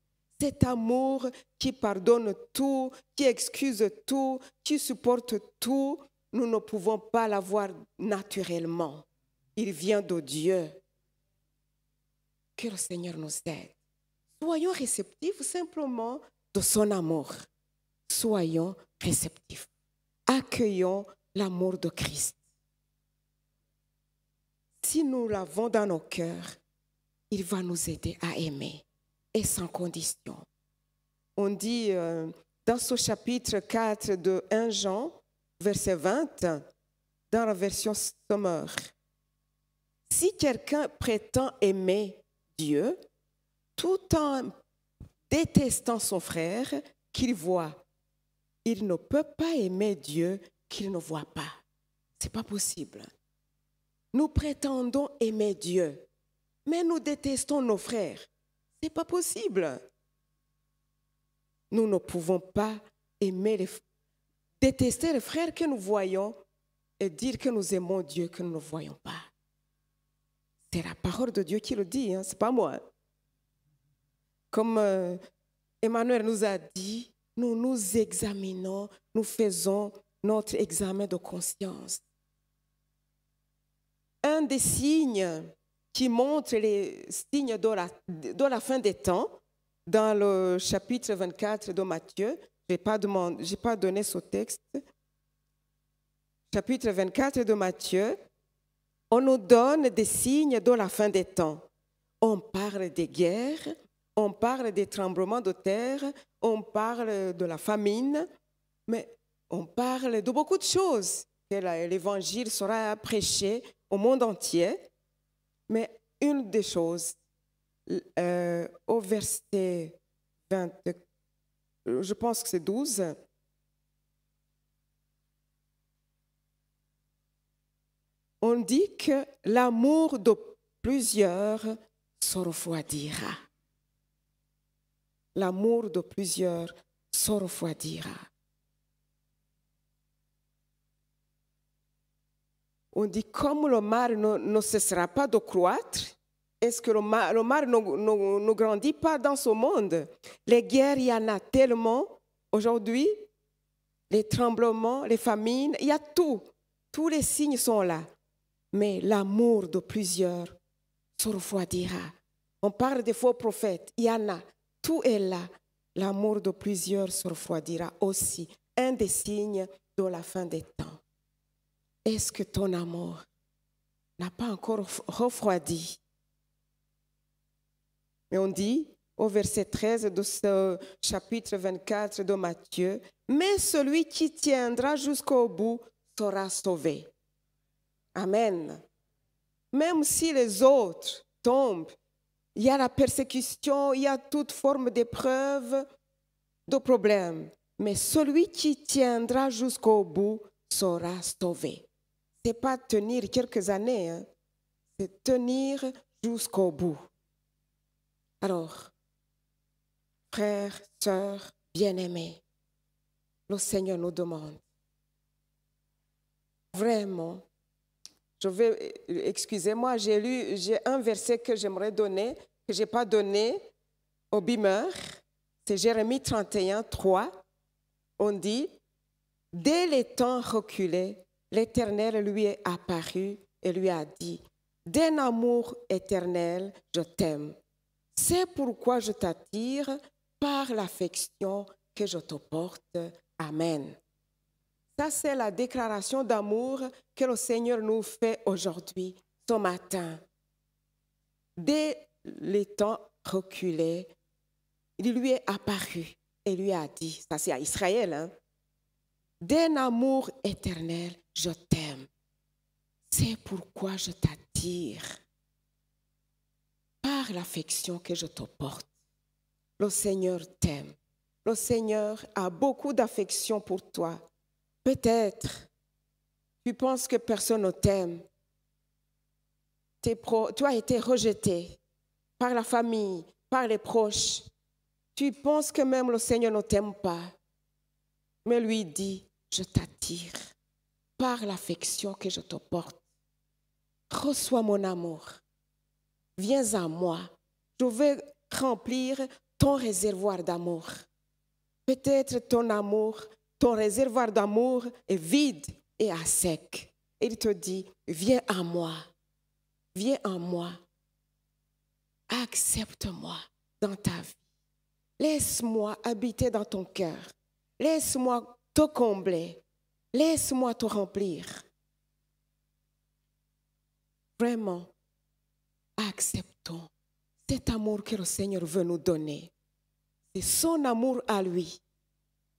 C: Cet amour qui pardonne tout, qui excuse tout, qui supporte tout, nous ne pouvons pas l'avoir naturellement. Il vient de Dieu. Que le Seigneur nous aide. Soyons réceptifs simplement de son amour. Soyons réceptifs. Accueillons l'amour de Christ. Si nous l'avons dans nos cœurs, il va nous aider à aimer et sans condition. On dit dans ce chapitre 4 de 1 Jean, verset 20, dans la version Sommer, si quelqu'un prétend aimer Dieu, tout en détestant son frère qu'il voit, il ne peut pas aimer Dieu qu'il ne voit pas. Ce n'est pas possible. Nous prétendons aimer Dieu, mais nous détestons nos frères. Ce n'est pas possible. Nous ne pouvons pas détester les frères que nous voyons et dire que nous aimons Dieu que nous ne voyons pas. C'est la parole de Dieu qui le dit, ce n'est pas moi. Comme Emmanuel nous a dit, nous nous examinons, nous faisons notre examen de conscience. Un des signes qui montre les signes de la fin des temps, dans le chapitre 24 de Matthieu, je n'ai pas donné ce texte, chapitre 24 de Matthieu, on nous donne des signes de la fin des temps. On parle des guerres, on parle des tremblements de terre, on parle de la famine, mais on parle de beaucoup de choses. L'évangile sera prêché au monde entier. Mais une des choses, au verset 20, je pense que c'est 12, on dit que l'amour de plusieurs se refroidira. L'amour de plusieurs se refroidira. On dit, comme le mal ne cessera pas de croître, est-ce que le mal ne grandit pas dans ce monde? Les guerres, il y en a tellement aujourd'hui, les tremblements, les famines, il y a tout. Tous les signes sont là. Mais l'amour de plusieurs se refroidira. On parle des faux prophètes, il y en a. Tout est là. L'amour de plusieurs se refroidira aussi. Un des signes de la fin des temps. Est-ce que ton amour n'a pas encore refroidi? Mais on dit au verset 13 de ce chapitre 24 de Matthieu, « Mais celui qui tiendra jusqu'au bout sera sauvé. » Amen. Même si les autres tombent, il y a la persécution, il y a toute forme d'épreuve, de problème. Mais celui qui tiendra jusqu'au bout sera sauvé. Ce n'est pas tenir quelques années, hein. C'est tenir jusqu'au bout. Alors, frères, sœurs, bien-aimés, le Seigneur nous demande vraiment, excusez-moi, j'ai un verset que j'aimerais donner, que je n'ai pas donné au Beamer, c'est Jérémie 31, 3. On dit, « Dès les temps reculés, l'Éternel lui est apparu et lui a dit, « D'un amour éternel, je t'aime. C'est pourquoi je t'attire par l'affection que je te porte. Amen. » Ça, c'est la déclaration d'amour que le Seigneur nous fait aujourd'hui, ce matin. Dès les temps reculés, il lui est apparu et lui a dit, ça c'est à Israël, hein, « D'un amour éternel, je t'aime. C'est pourquoi je t'attire par l'affection que je te porte. » Le Seigneur t'aime. Le Seigneur a beaucoup d'affection pour toi. Peut-être, tu penses que personne ne t'aime. Tu as été rejeté par la famille, par les proches. Tu penses que même le Seigneur ne t'aime pas. Mais lui dit, je t'attire par l'affection que je te porte. Reçois mon amour. Viens à moi. Je vais remplir ton réservoir d'amour. Peut-être ton amour, ton réservoir d'amour est vide et à sec. Et il te dit, viens à moi. Viens en moi. Accepte-moi dans ta vie. Laisse-moi habiter dans ton cœur. Laisse-moi te combler. Laisse-moi te remplir. Vraiment, acceptons cet amour que le Seigneur veut nous donner. C'est son amour à lui.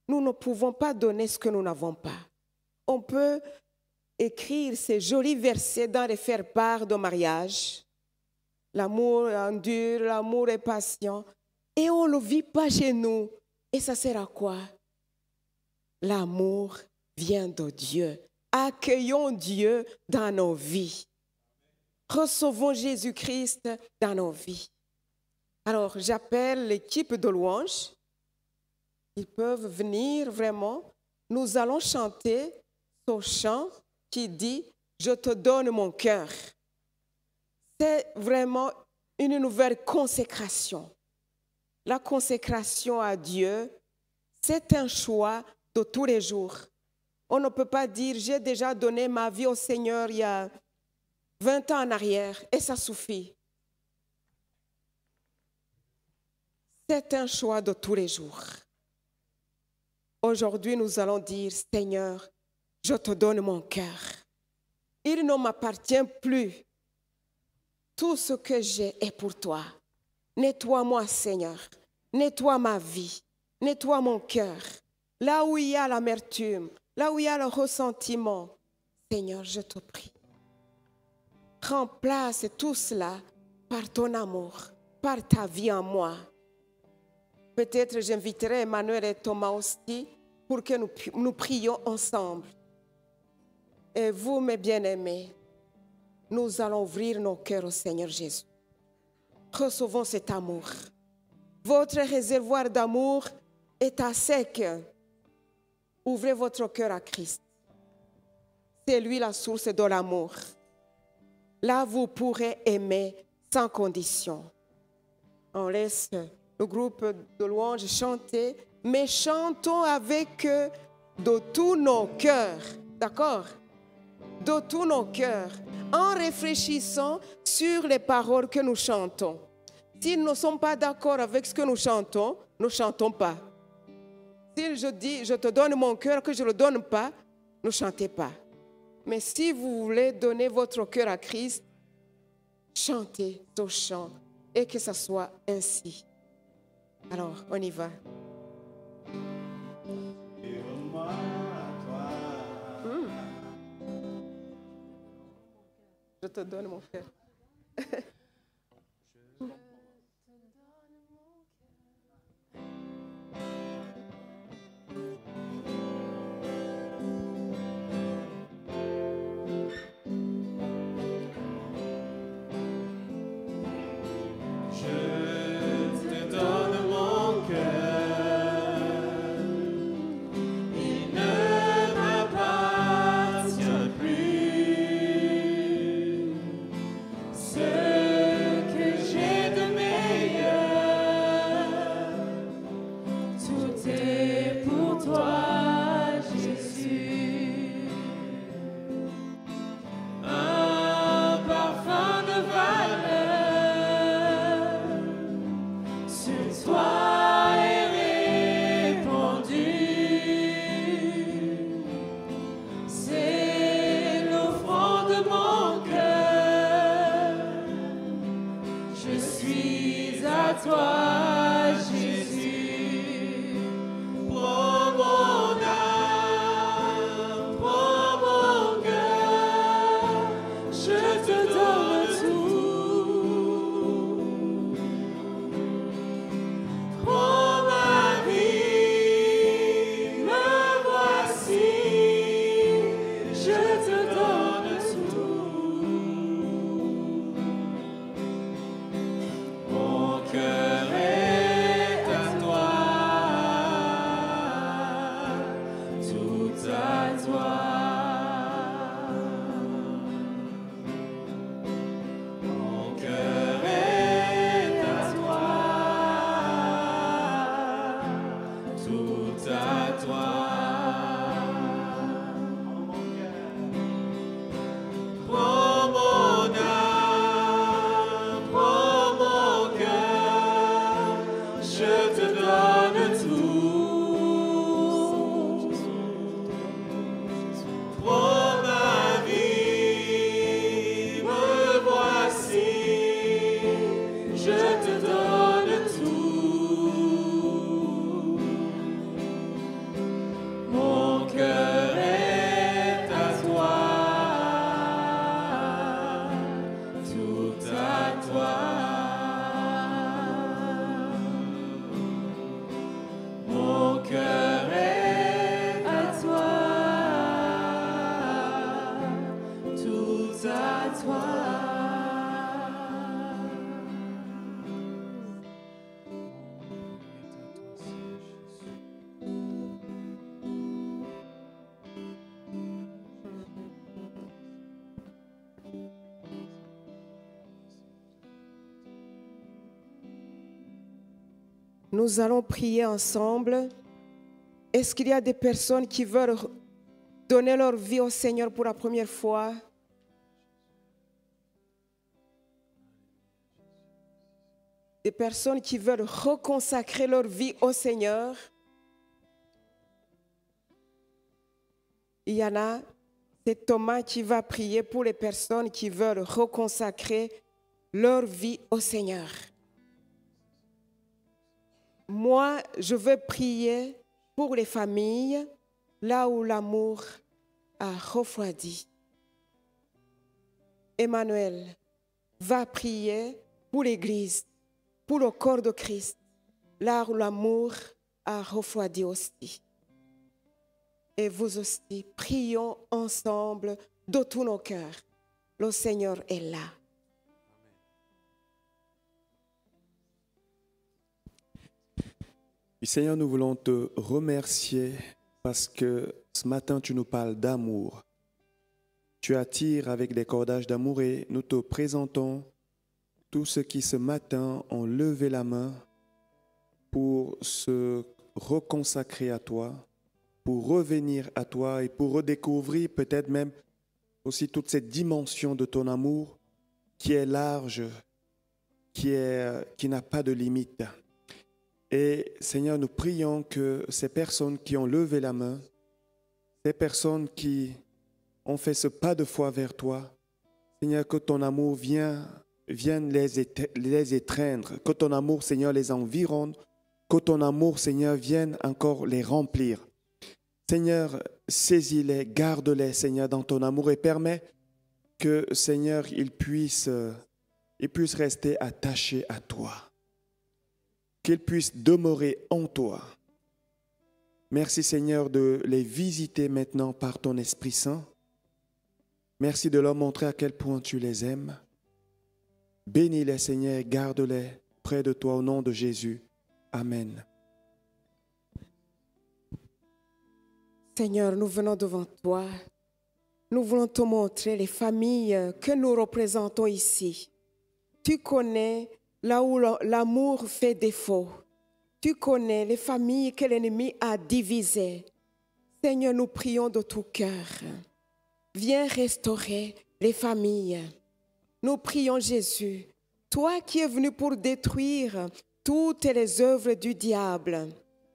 C: Nous ne pouvons pas donner ce que nous n'avons pas. On peut écrire ces jolis versets dans les faire-part de mariage. L'amour endure, l'amour est patient. Et on ne le vit pas chez nous. Et ça sert à quoi? L'amour vient de Dieu. Accueillons Dieu dans nos vies. Recevons Jésus-Christ dans nos vies. Alors, j'appelle l'équipe de louange. Ils peuvent venir vraiment. Nous allons chanter ce chant qui dit « Je te donne mon cœur ». C'est vraiment une nouvelle consécration. La consécration à Dieu, c'est un choix de tous les jours. On ne peut pas dire « J'ai déjà donné ma vie au Seigneur il y a 20 ans en arrière et ça suffit ». C'est un choix de tous les jours. Aujourd'hui, nous allons dire, Seigneur, je te donne mon cœur. Il ne m'appartient plus. Tout ce que j'ai est pour toi. Nettoie-moi, Seigneur. Nettoie ma vie. Nettoie mon cœur. Là où il y a l'amertume, là où il y a le ressentiment, Seigneur, je te prie. Remplace tout cela par ton amour, par ta vie en moi. Peut-être j'inviterai Emmanuel et Thomas aussi pour que nous prions ensemble. Et vous, mes bien-aimés, nous allons ouvrir nos cœurs au Seigneur Jésus. Recevons cet amour. Votre réservoir d'amour est à sec. Ouvrez votre cœur à Christ. c'est lui la source de l'amour. Là, vous pourrez aimer sans condition. On laisse le groupe de louanges chanter, mais chantons avec eux de tous nos cœurs, d'accord? De tous nos cœurs, en réfléchissant sur les paroles que nous chantons. S'ils ne sont pas d'accord avec ce que nous chantons, ne chantons pas. Si je dis, je te donne mon cœur, que je ne le donne pas, ne chantez pas. Mais si vous voulez donner votre cœur à Christ, chantez ce chant et que ça soit ainsi. Alors, on y va. Je te donne mon cœur. Nous allons prier ensemble. Est-ce qu'il y a des personnes qui veulent donner leur vie au Seigneur pour la première fois? Des personnes qui veulent reconsacrer leur vie au Seigneur? Il y en a, c'est Thomas qui va prier pour les personnes qui veulent reconsacrer leur vie au Seigneur. Moi, je veux prier pour les familles, là où l'amour a refroidi. Emmanuel va prier pour l'Église, pour le corps de Christ, là où l'amour a refroidi aussi. Et vous aussi, prions ensemble de tous nos cœurs. Le Seigneur est là.
A: Et Seigneur, nous voulons te remercier parce que ce matin, tu nous parles d'amour. tu attires avec des cordages d'amour et nous te présentons tous ceux qui ce matin ont levé la main pour se reconsacrer à toi, pour revenir à toi et pour redécouvrir peut-être même aussi toute cette dimension de ton amour qui est large, qui n'a pas de limite. Et Seigneur, nous prions que ces personnes qui ont levé la main, ces personnes qui ont fait ce pas de foi vers toi, Seigneur, que ton amour vienne les étreindre, que ton amour, Seigneur, les environne, que ton amour, Seigneur, vienne encore les remplir. Seigneur, saisis-les, garde-les, Seigneur, dans ton amour et permets que, Seigneur, ils puissent rester attachés à toi, qu'ils puissent demeurer en toi. Merci, Seigneur, de les visiter maintenant par ton Esprit Saint. Merci de leur montrer à quel point tu les aimes. Bénis-les, Seigneur, garde-les près de toi au nom de Jésus. Amen.
C: Seigneur, nous venons devant toi. Nous voulons te montrer les familles que nous représentons ici. Tu connais là où l'amour fait défaut. Tu connais les familles que l'ennemi a divisées. Seigneur, nous prions de tout cœur. Viens restaurer les familles. Nous prions Jésus, toi qui es venu pour détruire toutes les œuvres du diable.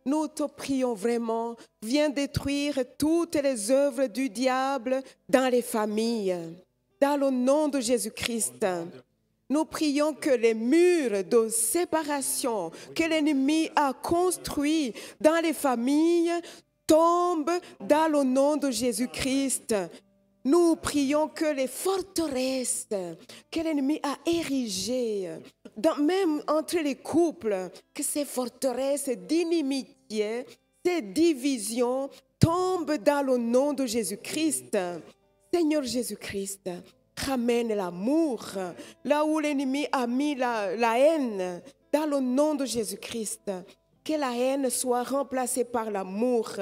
C: Nous te prions vraiment, viens détruire toutes les œuvres du diable dans les familles. Dans le nom de Jésus-Christ. Nous prions que les murs de séparation que l'ennemi a construits dans les familles tombent dans le nom de Jésus-Christ. Nous prions que les forteresses que l'ennemi a érigées, même entre les couples, que ces forteresses d'inimitié, ces divisions tombent dans le nom de Jésus-Christ. Seigneur Jésus-Christ, ramène l'amour là où l'ennemi a mis la haine, dans le nom de Jésus-Christ. Que la haine soit remplacée par l'amour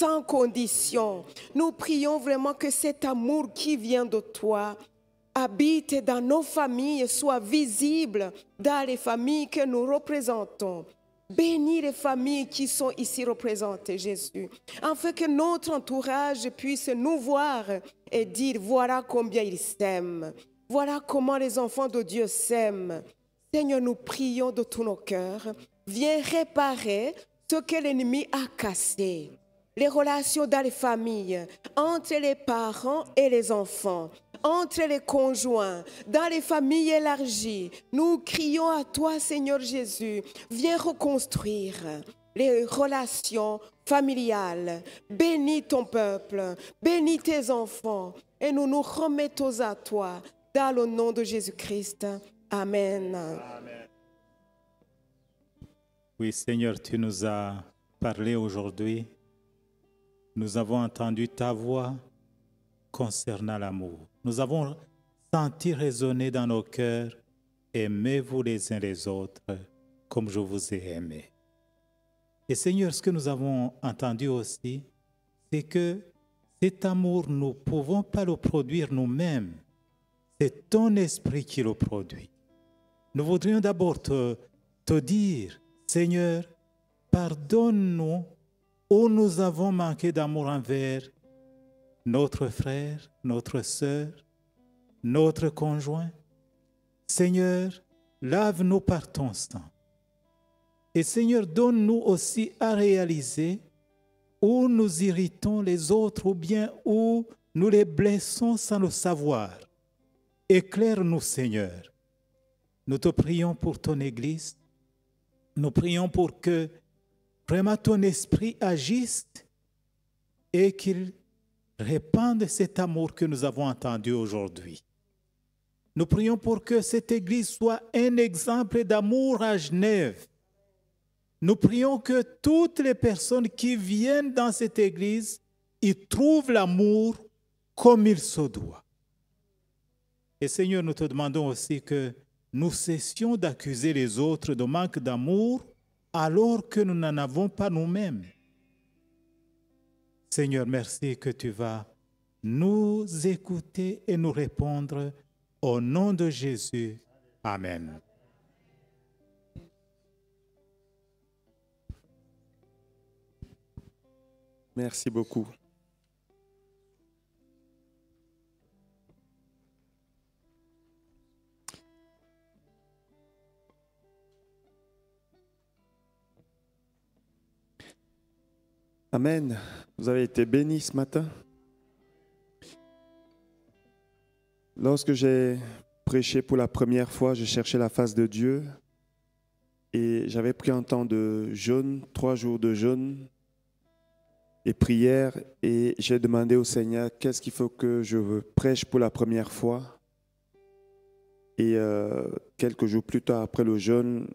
C: sans condition. Nous prions vraiment que cet amour qui vient de toi habite dans nos familles, soit visible dans les familles que nous représentons. Bénis les familles qui sont ici représentées, Jésus, afin que notre entourage puisse nous voir et dire, voilà combien ils s'aiment. Voilà comment les enfants de Dieu s'aiment. Seigneur, nous prions de tous nos cœurs. Viens réparer ce que l'ennemi a cassé. Les relations dans les familles, entre les parents et les enfants, entre les conjoints, dans les familles élargies. Nous crions à toi, Seigneur Jésus, viens reconstruire les relations familiales. Bénis ton peuple, bénis tes enfants, et nous nous remettons à toi, dans le nom de Jésus-Christ. Amen.
B: Amen. Oui, Seigneur, tu nous as parlé aujourd'hui. Nous avons entendu ta voix concernant l'amour. Nous avons senti résonner dans nos cœurs, aimez-vous les uns les autres comme je vous ai aimé. Et Seigneur, ce que nous avons entendu aussi, c'est que cet amour, nous ne pouvons pas le produire nous-mêmes. C'est ton esprit qui le produit. Nous voudrions d'abord te dire, Seigneur, pardonne-nous où nous avons manqué d'amour envers notre frère, notre sœur, notre conjoint. Seigneur, lave-nous par ton sang. Et Seigneur, donne-nous aussi à réaliser où nous irritons les autres ou bien où nous les blessons sans le savoir. Éclaire-nous, Seigneur. Nous te prions pour ton Église. Nous prions pour que vraiment ton esprit agisse et qu'il répande cet amour que nous avons entendu aujourd'hui. Nous prions pour que cette Église soit un exemple d'amour à Genève. Nous prions que toutes les personnes qui viennent dans cette Église y trouvent l'amour comme il se doit. Et Seigneur, nous te demandons aussi que nous cessions d'accuser les autres de manque d'amour alors que nous n'en avons pas nous-mêmes. Seigneur, merci que tu vas nous écouter et nous répondre au nom de Jésus. Amen.
A: Merci beaucoup. Amen. Vous avez été bénis ce matin. Lorsque j'ai prêché pour la première fois, je cherchais la face de Dieu et j'avais pris un temps de jeûne, 3 jours de jeûne et prière, et j'ai demandé au Seigneur qu'est-ce qu'il faut que je prêche pour la première fois. Et quelques jours plus tard, après le jeûne,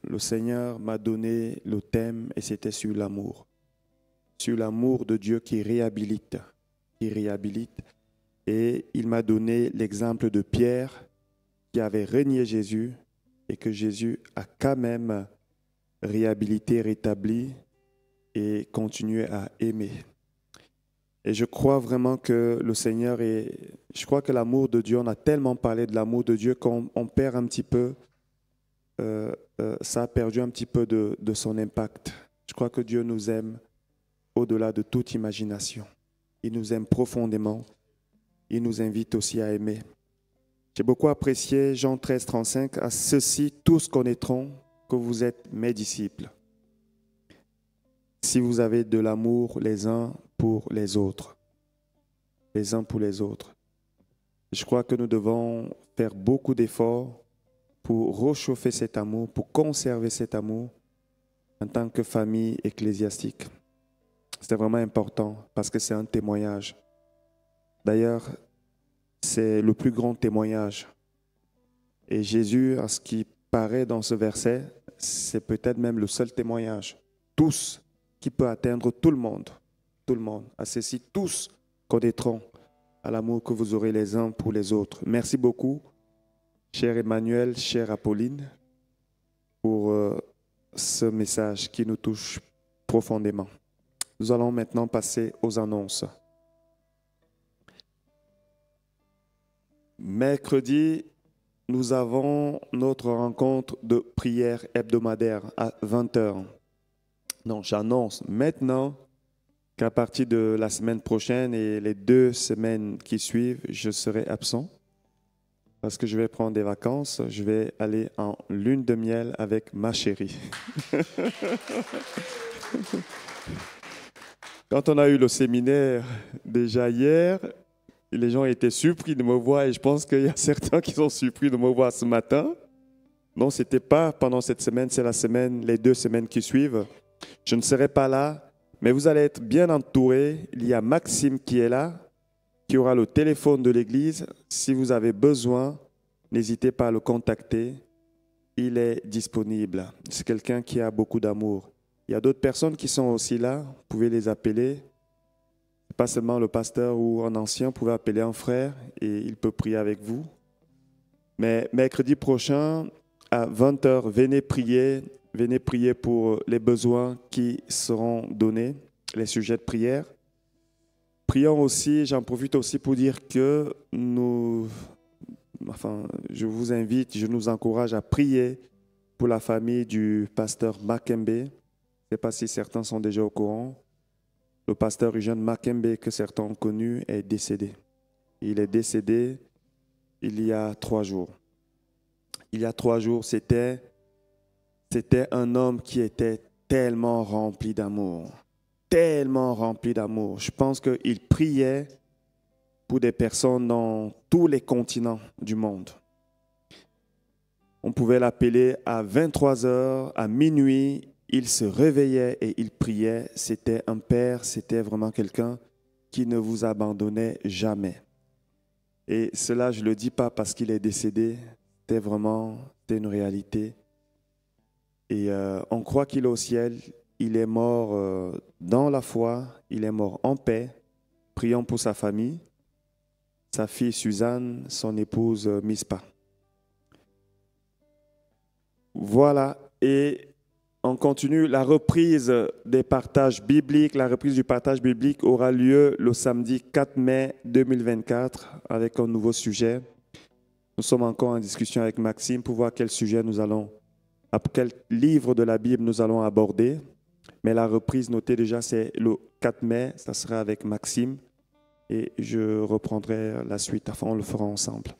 A: le Seigneur m'a donné le thème et c'était sur l'amour. Sur l'amour de Dieu qui réhabilite. Et il m'a donné l'exemple de Pierre qui avait renié Jésus et que Jésus a quand même réhabilité, rétabli et continué à aimer. Et je crois vraiment que le Seigneur je crois que l'amour de Dieu, on a tellement parlé de l'amour de Dieu qu'on perd un petit peu, ça a perdu un petit peu de son impact. Je crois que Dieu nous aime au-delà de toute imagination. Il nous aime profondément. Il nous invite aussi à aimer. J'ai beaucoup apprécié Jean 13, 35. À ceux-ci, tous connaîtront que vous êtes mes disciples, si vous avez de l'amour les uns pour les autres. Les uns pour les autres. Je crois que nous devons faire beaucoup d'efforts pour réchauffer cet amour, pour conserver cet amour en tant que famille ecclésiastique. C'est vraiment important parce que c'est un témoignage. D'ailleurs, c'est le plus grand témoignage. Et Jésus, à ce qui paraît dans ce verset, c'est peut-être même le seul témoignage. Tous, qui peut atteindre tout le monde. Tout le monde. À ceux-ci, tous connaîtront à l'amour que vous aurez les uns pour les autres. Merci beaucoup, cher Emmanuel, chère Apolline, pour ce message qui nous touche profondément. Nous allons maintenant passer aux annonces. Mercredi, nous avons notre rencontre de prière hebdomadaire à 20h. Non, j'annonce maintenant qu'à partir de la semaine prochaine et les 2 semaines qui suivent, je serai absent parce que je vais prendre des vacances. Je vais aller en lune de miel avec ma chérie. Quand on a eu le séminaire déjà hier, les gens étaient surpris de me voir et je pense qu'il y a certains qui sont surpris de me voir ce matin. Non, ce n'était pas pendant cette semaine, c'est les 2 semaines qui suivent. Je ne serai pas là, mais vous allez être bien entourés. Il y a Maxime qui est là, qui aura le téléphone de l'église. Si vous avez besoin, n'hésitez pas à le contacter. Il est disponible. C'est quelqu'un qui a beaucoup d'amour. Il y a d'autres personnes qui sont aussi là. Vous pouvez les appeler. Pas seulement le pasteur ou un ancien, vous pouvez appeler un frère et il peut prier avec vous. Mais mercredi prochain, à 20h, venez prier pour les besoins qui seront donnés, les sujets de prière. Prions aussi, j'en profite aussi pour dire que je vous invite, je nous encourage à prier pour la famille du pasteur Makembe. Je ne sais pas si certains sont déjà au courant. Le pasteur Eugène Makembe, que certains ont connu, est décédé. Il est décédé il y a 3 jours. Il y a 3 jours, c'était un homme qui était tellement rempli d'amour. Tellement rempli d'amour. Je pense qu'il priait pour des personnes dans tous les continents du monde. On pouvait l'appeler à 23h, à minuit. Il se réveillait et il priait. C'était un père, c'était vraiment quelqu'un qui ne vous abandonnait jamais. Et cela, je ne le dis pas parce qu'il est décédé. C'était une réalité. Et on croit qu'il est au ciel. Il est mort dans la foi. Il est mort en paix. Prions pour sa famille. Sa fille Suzanne, son épouse Mispa. Voilà. Et On continue. La reprise des partages bibliques, la reprise du partage biblique aura lieu le samedi 4 mai 2024 avec un nouveau sujet. Nous sommes encore en discussion avec Maxime pour voir quel sujet quel livre de la Bible nous allons aborder. Mais la reprise, notez déjà, c'est le 4 mai, ça sera avec Maxime. Et je reprendrai la suite, enfin on le fera ensemble.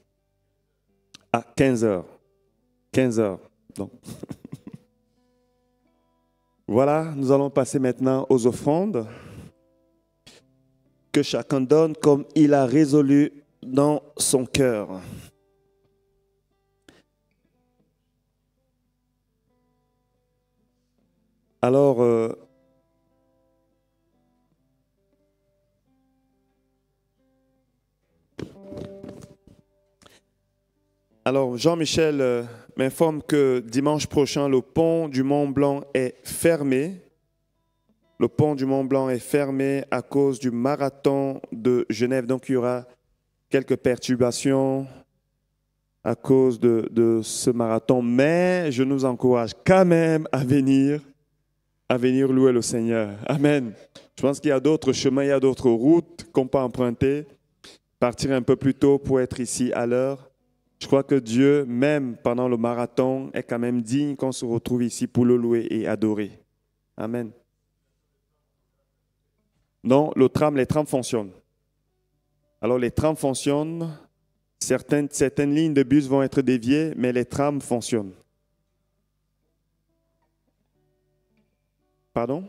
A: À 15h. 15h. Donc. Voilà, nous allons passer maintenant aux offrandes que chacun donne comme il a résolu dans son cœur. Alors, Jean-Michel m'informe que dimanche prochain, le pont du Mont-Blanc est fermé. Le pont du Mont-Blanc est fermé à cause du marathon de Genève. Donc, il y aura quelques perturbations à cause de ce marathon. Mais je nous encourage quand même à venir louer le Seigneur. Amen. Je pense qu'il y a d'autres chemins, il y a d'autres routes qu'on peut emprunter. Partir un peu plus tôt pour être ici à l'heure. Je crois que Dieu, même pendant le marathon, est quand même digne qu'on se retrouve ici pour le louer et adorer. Amen. Non, les trams fonctionnent. Alors les trams fonctionnent. Certaines lignes de bus vont être déviées, mais les trams fonctionnent. Pardon?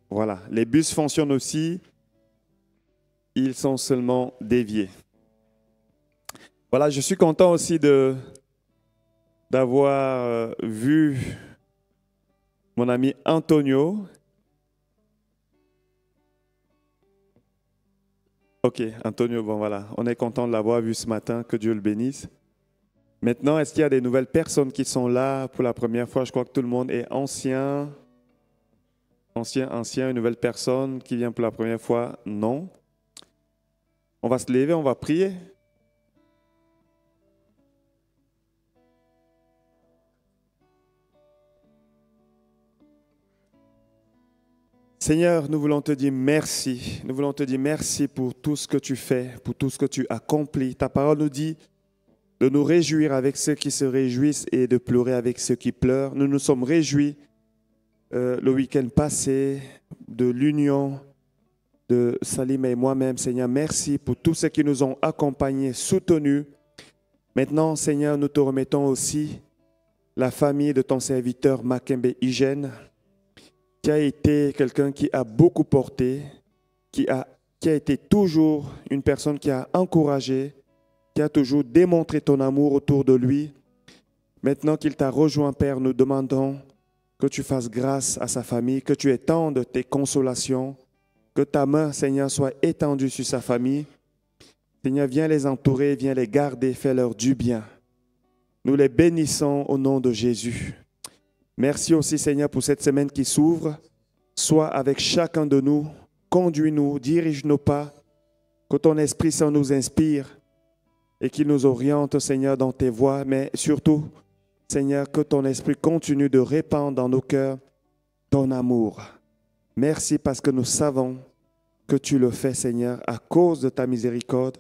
A: Voilà, les bus fonctionnent aussi. Ils sont seulement déviés. Voilà, je suis content aussi d'avoir vu mon ami Antonio. Ok, Antonio, bon voilà, on est content de l'avoir vu ce matin, que Dieu le bénisse. Maintenant, est-ce qu'il y a des nouvelles personnes qui sont là pour la première fois? Je crois que tout le monde est ancien, une nouvelle personne qui vient pour la première fois? Non. On va se lever, on va prier. Seigneur, nous voulons te dire merci. Nous voulons te dire merci pour tout ce que tu fais, pour tout ce que tu accomplis. Ta parole nous dit de nous réjouir avec ceux qui se réjouissent et de pleurer avec ceux qui pleurent. Nous nous sommes réjouis le week-end passé de l'union de Salim et moi-même. Seigneur, merci pour tous ceux qui nous ont accompagnés, soutenus. Maintenant, Seigneur, nous te remettons aussi la famille de ton serviteur Makembe Hygiène, qui a été quelqu'un qui a beaucoup porté, qui a été toujours une personne qui a encouragé, qui a toujours démontré ton amour autour de lui. Maintenant qu'il t'a rejoint, Père, nous demandons que tu fasses grâce à sa famille, que tu étendes tes consolations, que ta main, Seigneur, soit étendue sur sa famille. Seigneur, viens les entourer, viens les garder, fais-leur du bien. Nous les bénissons au nom de Jésus. Merci aussi, Seigneur, pour cette semaine qui s'ouvre. Sois avec chacun de nous, conduis-nous, dirige nos pas, que ton Esprit Saint nous inspire et qu'il nous oriente, Seigneur, dans tes voies, mais surtout, Seigneur, que ton Esprit continue de répandre dans nos cœurs ton amour. Merci parce que nous savons que tu le fais, Seigneur, à cause de ta miséricorde,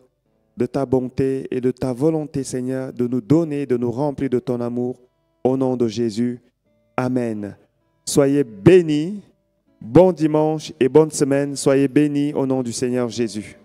A: de ta bonté et de ta volonté, Seigneur, de nous donner, de nous remplir de ton amour. Au nom de Jésus, Amen. Soyez bénis, bon dimanche et bonne semaine. Soyez bénis au nom du Seigneur Jésus.